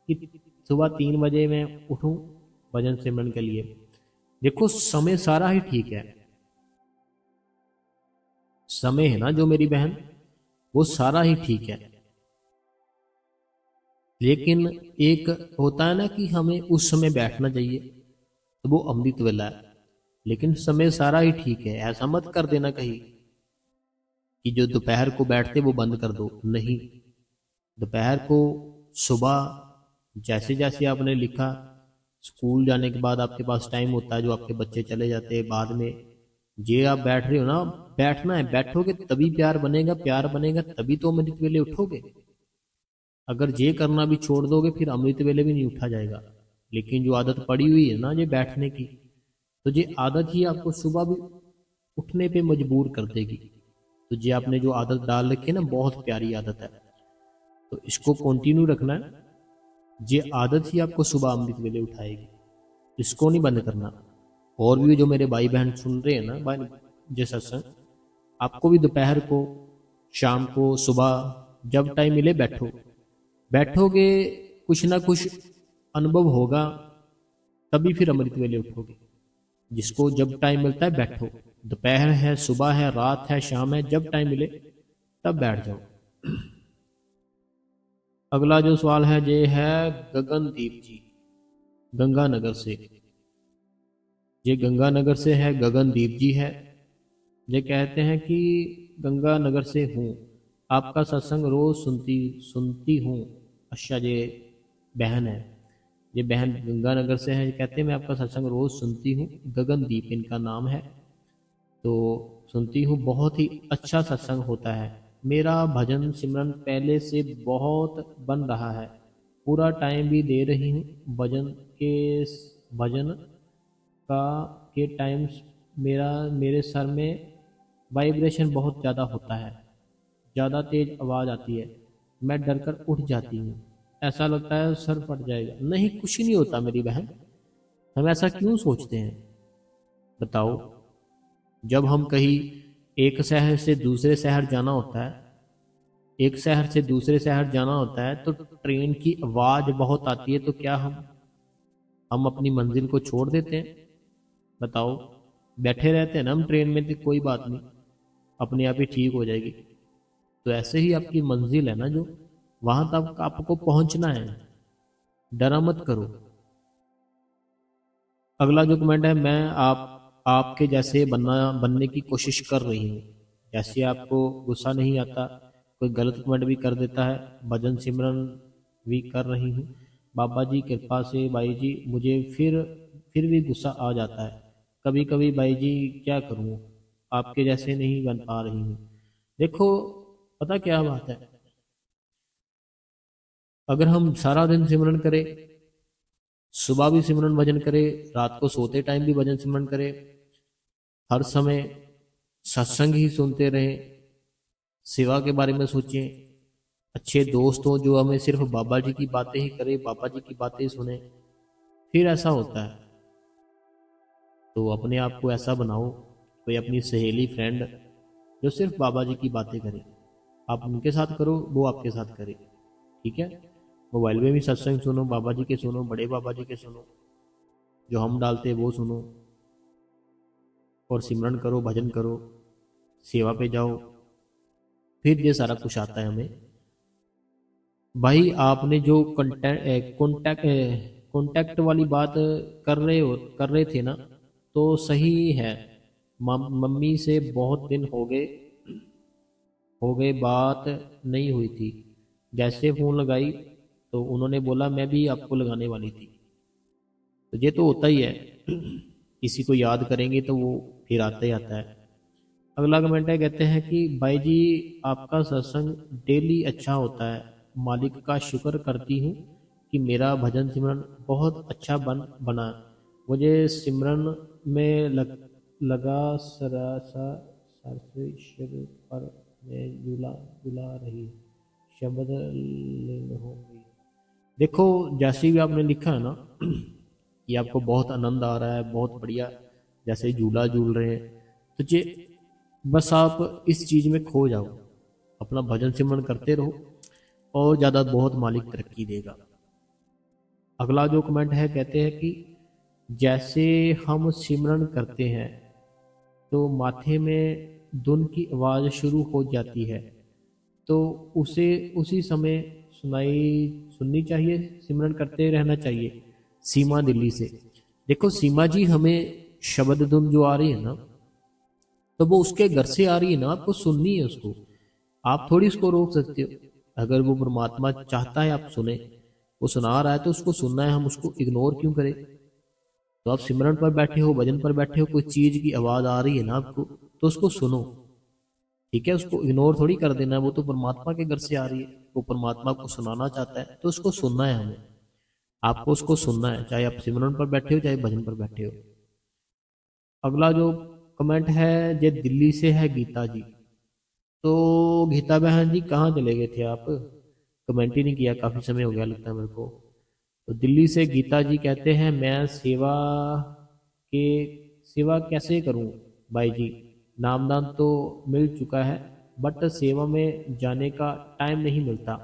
कि सुबह 3 बजे मैं उठूँ भजन सिमरन के लिए। देखो, समय सारा ही ठीक है, समय है ना जो मेरी बहन, वो सारा ही ठीक है। लेकिन एक होता है ना कि हमें उस समय बैठना चाहिए, तो वो अमृत वेला है। लेकिन समय सारा ही ठीक है, ऐसा मत कर देना कहीं कि जो दोपहर को बैठते वो बंद कर दो। नहीं, दोपहर को, सुबह, जैसे जैसे आपने लिखा, स्कूल जाने के बाद आपके पास टाइम होता है, जो आपके बच्चे चले जाते हैं बाद में, ये आप बैठ रहे हो ना, बैठना है। बैठोगे तभी प्यार बनेगा, प्यार बनेगा तभी तो अमृत वेले उठोगे। अगर ये करना भी छोड़ दोगे, फिर अमृत वेले भी नहीं उठा जाएगा। लेकिन जो आदत पड़ी हुई है ना ये बैठने की, तो ये आदत ही आपको सुबह भी उठने पे मजबूर कर देगी। तो ये आपने जो आदत डाल रखी है ना, बहुत प्यारी आदत है, तो इसको कंटिन्यू रखना है। ये आदत ही आपको सुबह अमृत वेले उठाएगी, इसको नहीं बंद करना। और भी जो मेरे भाई बहन सुन रहे हैं ना भाई, ये सत्संग, आपको भी दोपहर को, शाम को, सुबह, जब टाइम मिले बैठो। बैठोगे, कुछ ना कुछ अनुभव होगा, तभी फिर अमृत वेले उठोगे। जिसको जब टाइम मिलता है बैठो, दोपहर है, सुबह है, रात है, शाम है, जब टाइम मिले तब बैठ जाओ। अगला जो सवाल है ये है गगनदीप जी, गंगानगर से। ये गंगानगर से है, गगनदीप जी है। ये कहते हैं कि गंगानगर से हूँ, आपका सत्संग रोज सुनती सुनती हूँ। अच्छा, ये बहन है, ये बहन गंगानगर से है। ये कहते हैं मैं आपका सत्संग रोज सुनती हूँ, गगनदीप इनका नाम है। तो सुनती हूँ, बहुत ही अच्छा सत्संग होता है। मेरा भजन सिमरन पहले से बहुत बन रहा है, पूरा टाइम भी दे रही हूँ भजन के। भजन का के टाइम्स मेरा मेरे सर में वाइब्रेशन बहुत ज़्यादा होता है, ज़्यादा तेज आवाज़ आती है, मैं डर कर उठ जाती हूँ, ऐसा लगता है सर फट जाएगा। नहीं, कुछ नहीं होता मेरी बहन, हम ऐसा क्यों सोचते हैं बताओ। जब हम कहीं एक शहर से दूसरे शहर जाना होता है, एक शहर से दूसरे शहर जाना होता है, तो ट्रेन की आवाज़ बहुत आती है, तो क्या हम अपनी मंजिल को छोड़ देते हैं बताओ। बैठे रहते हैं ना हम ट्रेन में, तो कोई बात नहीं, अपने आप ही ठीक हो जाएगी। तो ऐसे ही आपकी मंजिल है ना जो, वहां तक आपको पहुंचना है, डरा मत करो। अगला जो कमेंट है, मैं आपके जैसे बनने की कोशिश कर रही हूँ। जैसे आपको गुस्सा नहीं आता, कोई गलत कमेंट भी कर देता है, भजन सिमरन भी कर रही हूँ, बाबा जी कृपा से भाई जी मुझे फिर भी गुस्सा आ जाता है कभी कभी भाई जी, क्या करूँ, आपके जैसे नहीं बन पा रही हूँ। देखो, पता क्या बात है, अगर हम सारा दिन सिमरन करें, सुबह भी सिमरन भजन करें, रात को सोते टाइम भी भजन सिमरन करें, हर समय सत्संग ही सुनते रहें, सेवा के बारे में सोचें, अच्छे दोस्त हो जो हमें सिर्फ बाबा जी की बातें ही करे, बाबा जी की बातें ही सुने, फिर ऐसा होता है। तो अपने आप को ऐसा बनाओ, कोई अपनी सहेली फ्रेंड जो सिर्फ बाबा जी की बातें करे, आप उनके साथ करो, वो आपके साथ करे। ठीक है। मोबाइल में भी सत्संग सुनो, बाबा जी के सुनो, बड़े बाबा जी के सुनो, जो हम डालते हैं वो सुनो, और सिमरन करो, भजन करो, सेवा पे जाओ, फिर ये सारा कुछ आता है हमें। भाई आपने जो कॉन्टैक्ट कॉन्टैक्ट वाली बात कर रहे थे ना, तो सही है। मम्मी से बहुत दिन हो गए बात नहीं हुई थी। जैसे फ़ोन लगाई तो उन्होंने बोला मैं भी आपको लगाने वाली थी। तो ये तो होता ही है, किसी को याद करेंगे तो वो फिर आता ही आता है। अगला कमेंट है, कहते हैं कि भाई जी आपका सत्संग डेली अच्छा होता है, मालिक का शुक्र करती हूँ कि मेरा भजन सिमरन बहुत अच्छा बना। मुझे सिमरन में लगा सरासा सर से सिर पर में झूला झुला रही शब्द लीन हो गई। देखो, जैसे भी आपने लिखा है ना कि आपको बहुत आनंद आ रहा है, बहुत बढ़िया, जैसे झूला झूल रहे हैं, तो ये बस आप इस चीज़ में खो जाओ, अपना भजन सिमरन करते रहो और ज़्यादा बहुत मालिक तरक्की देगा। अगला जो कमेंट है, कहते हैं कि जैसे हम सिमरन करते हैं तो माथे में धुन की आवाज़ शुरू हो जाती है, तो उसे उसी समय सुननी चाहिए, सिमरन करते रहना चाहिए। सीमा दिल्ली से। देखो सीमा जी, हमें शब्द धुन जो आ रही है ना, तो वो उसके घर से आ रही है ना, आपको सुननी है उसको, आप थोड़ी उसको रोक सकते हो। अगर वो परमात्मा चाहता है आप सुने, वो सुना रहा है तो उसको सुनना है, हम उसको इग्नोर क्यों करें। तो आप सिमरन पर बैठे हो, भजन पर बैठे हो, कोई चीज की आवाज आ रही है ना आपको, तो उसको सुनो, ठीक है। उसको इग्नोर थोड़ी कर देना है, वो तो परमात्मा के घर से आ रही है, वो परमात्मा को सुनाना चाहता है तो उसको सुनना है हमें। आपको उसको सुनना है, चाहे आप सिमरन पर बैठे हो चाहे भजन पर बैठे हो। अगला जो कमेंट है, ये दिल्ली से है, गीता जी। तो गीता बहन जी कहाँ चले गए थे आप, कमेंट ही नहीं किया, काफी समय हो गया लगता है मेरे को। तो दिल्ली से गीता जी कहते हैं, मैं के सेवा कैसे करूं भाई जी, नामदान तो मिल चुका है, बट सेवा में जाने का टाइम नहीं मिलता,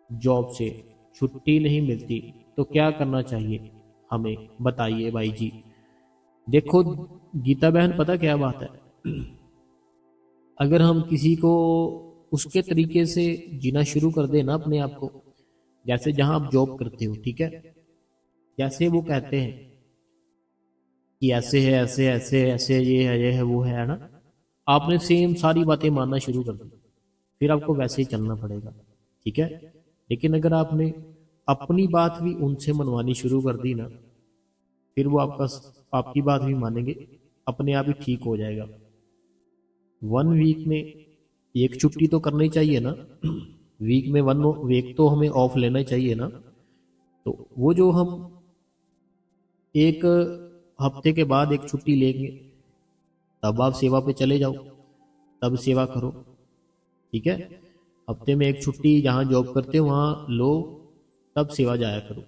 जॉब से छुट्टी नहीं मिलती, तो क्या करना चाहिए हमें बताइए भाई जी। देखो गीता बहन, पता क्या बात है, अगर हम किसी को उसके तरीके से जीना शुरू कर देना अपने आप को, जैसे जहां आप जॉब करते हो, ठीक है, जैसे वो कहते हैं कि ऐसे है, ऐसे ऐसे ऐसे, ये है वो है ना, आपने सेम सारी बातें मानना शुरू कर दी, फिर आपको वैसे ही चलना पड़ेगा, ठीक है। लेकिन अगर आपने अपनी बात भी उनसे मनवानी शुरू कर दी ना, फिर वो आपकी बात भी मानेंगे, अपने आप ही ठीक हो जाएगा। 1 वीक में एक छुट्टी तो करनी चाहिए ना, वीक में 1 वीक तो हमें ऑफ लेना चाहिए ना। तो वो जो हम एक हफ्ते के बाद एक छुट्टी लेंगे, तब आप सेवा पे चले जाओ, तब सेवा करो, ठीक है। हफ्ते में एक छुट्टी जहाँ जॉब करते हो वहाँ लो, तब सेवा जाया करो।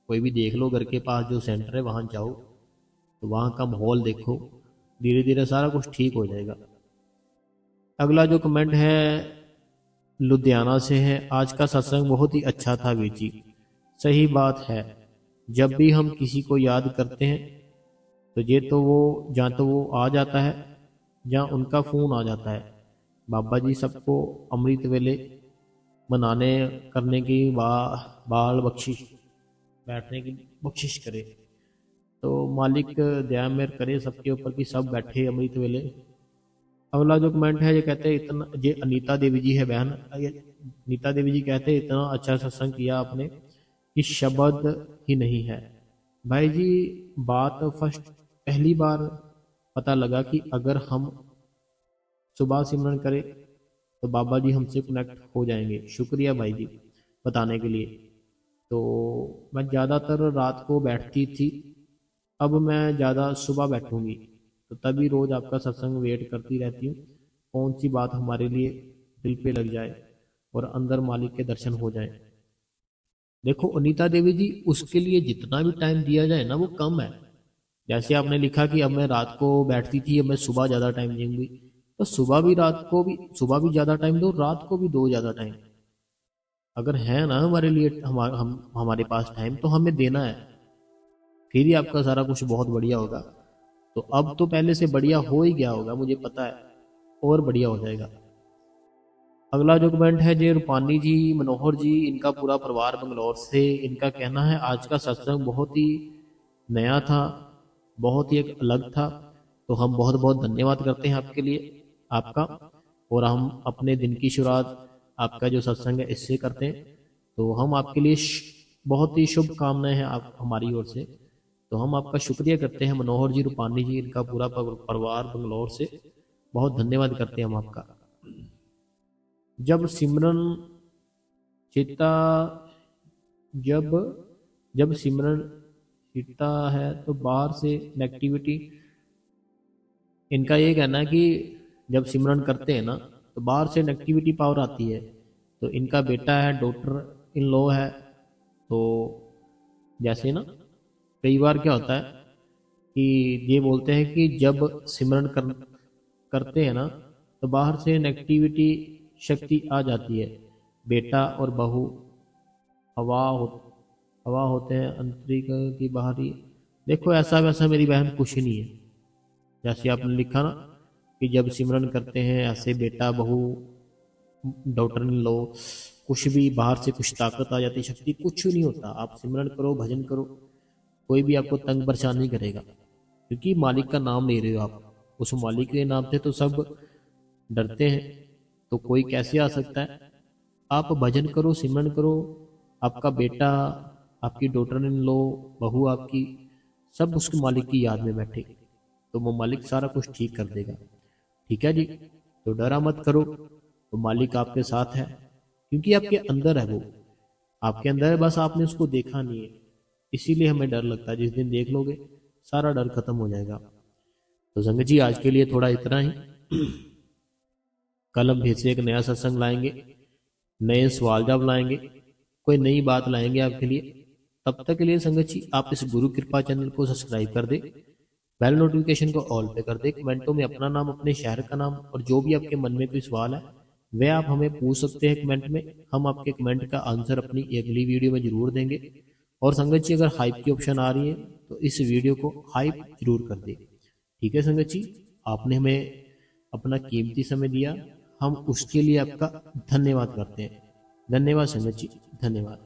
कोई भी देख लो, घर के पास जो सेंटर है वहाँ जाओ, तो वहाँ का माहौल देखो, धीरे धीरे सारा कुछ ठीक हो जाएगा। अगला जो कमेंट है लुधियाना से है, आज का सत्संग बहुत ही अच्छा था वीर जी। सही बात है, जब भी हम किसी को याद करते हैं तो ये तो वो, जहाँ तो वो आ जाता है, जहाँ उनका फ़ोन आ जाता है। बाबा जी सबको अमृत वेले मनाने करने की बाल बख्शिश, बैठने की बख्शिश करे। तो मालिक दया मेहर करे सबके ऊपर कि सब बैठे अमृत वेले। अगला जो कमेंट है, ये कहते हैं इतना, ये अनीता देवी जी है बहन, ये अनीता देवी जी कहते हैं इतना अच्छा सत्संग किया आपने कि शब्द ही नहीं है। भाई जी बात पहली बार पता लगा कि अगर हम सुबह सिमरन करें तो बाबा जी हमसे कनेक्ट हो जाएंगे। शुक्रिया भाई जी बताने के लिए। तो मैं ज़्यादातर रात को बैठती थी, अब मैं ज़्यादा सुबह बैठूंगी, तो तभी रोज़ आपका सत्संग वेट करती रहती हूँ, कौन सी बात हमारे लिए दिल पे लग जाए और अंदर मालिक के दर्शन हो जाए। देखो अनीता देवी जी, उसके लिए जितना भी टाइम दिया जाए ना वो कम है। जैसे आपने लिखा कि अब मैं रात को बैठती थी, अब मैं सुबह ज़्यादा टाइम दूंगी, तो सुबह भी ज़्यादा टाइम दो, रात को भी दो ज़्यादा टाइम। अगर है ना हमारे लिए हमारे पास टाइम तो हमें देना है, फिर ही आपका सारा कुछ बहुत बढ़िया होगा। तो अब तो पहले से बढ़िया हो ही गया होगा, मुझे पता है, और बढ़िया हो जाएगा। अगला जो कमेंट है जी रूपानी जी, मनोहर जी, इनका पूरा परिवार बंगलौर से। इनका कहना है आज का सत्संग बहुत ही नया था, बहुत ही एक अलग था। तो हम बहुत बहुत धन्यवाद करते हैं आपके लिए, आपका। और हम अपने दिन की शुरुआत आपका जो सत्संग है इससे करते हैं। तो हम आपके लिए बहुत ही शुभकामनाएं हैं आप हमारी ओर से। तो हम आपका शुक्रिया करते हैं मनोहर जी, रूपानी जी, इनका पूरा परिवार बंगलौर से। बहुत धन्यवाद करते हैं हम आपका। जब सिमरन चिता जब जब सिमरन चिता है तो बाहर से नेगेटिविटी। इनका ये कहना है कि जब सिमरन करते हैं ना तो बाहर से नेगेटिविटी पावर आती है। तो इनका बेटा है, डॉटर इन लॉ है। तो जैसे ना कई बार क्या होता है कि ये बोलते हैं कि जब सिमरन करते हैं ना तो बाहर से नेगेटिविटी शक्ति आ जाती है। बेटा और बहू हवा हो हवा होते हैं अंतरिक की बाहरी। देखो ऐसा वैसा मेरी बहन कुछ नहीं है। जैसे आपने लिखा ना कि जब सिमरन करते हैं ऐसे बेटा बहू डॉक्टर इन लो, कुछ भी बाहर से कुछ ताकत आ जाती, शक्ति कुछ नहीं होता। आप सिमरन करो, भजन करो, कोई भी आपको तंग परेशान नहीं करेगा, क्योंकि मालिक का नाम ले रहे हो आप। उस मालिक के नाम से तो सब डरते हैं, तो कोई कैसे आ सकता है। आप भजन करो, सिमरन करो, आपका बेटा, आपकी डॉटर इन लो, बहू आपकी, सब उसके मालिक की याद में बैठे, तो वो मालिक सारा कुछ ठीक कर देगा। ठीक है जी। तो डरा मत करो, तो मालिक आपके साथ है, क्योंकि आपके अंदर है, वो आपके अंदर है, बस आपने उसको देखा नहीं है। इसीलिए हमें डर लगता है। जिस दिन देख लोगे सारा डर खत्म हो जाएगा। तो संगत जी आज के लिए थोड़ा इतना ही। कल हम फिर से एक नया सत्संग लाएंगे, नए सवाल जवाब लाएंगे, कोई नई बात लाएंगे आपके लिए। तब तक के लिए संगत जी आप इस गुरु कृपा चैनल को सब्सक्राइब कर दे, बेल नोटिफिकेशन को ऑल पे कर दे, कमेंटों में अपना नाम, अपने शहर का नाम और जो भी आपके मन में कोई सवाल है वह आप हमें पूछ सकते हैं कमेंट में। हम आपके कमेंट का आंसर अपनी अगली वीडियो में जरूर देंगे। और संगत जी अगर हाइप की ऑप्शन आ रही है तो इस वीडियो को हाइप जरूर कर दे। ठीक है संगत जी, आपने हमें अपना कीमती समय दिया, हम उसके लिए आपका धन्यवाद करते हैं। धन्यवाद संगत जी, धन्यवाद।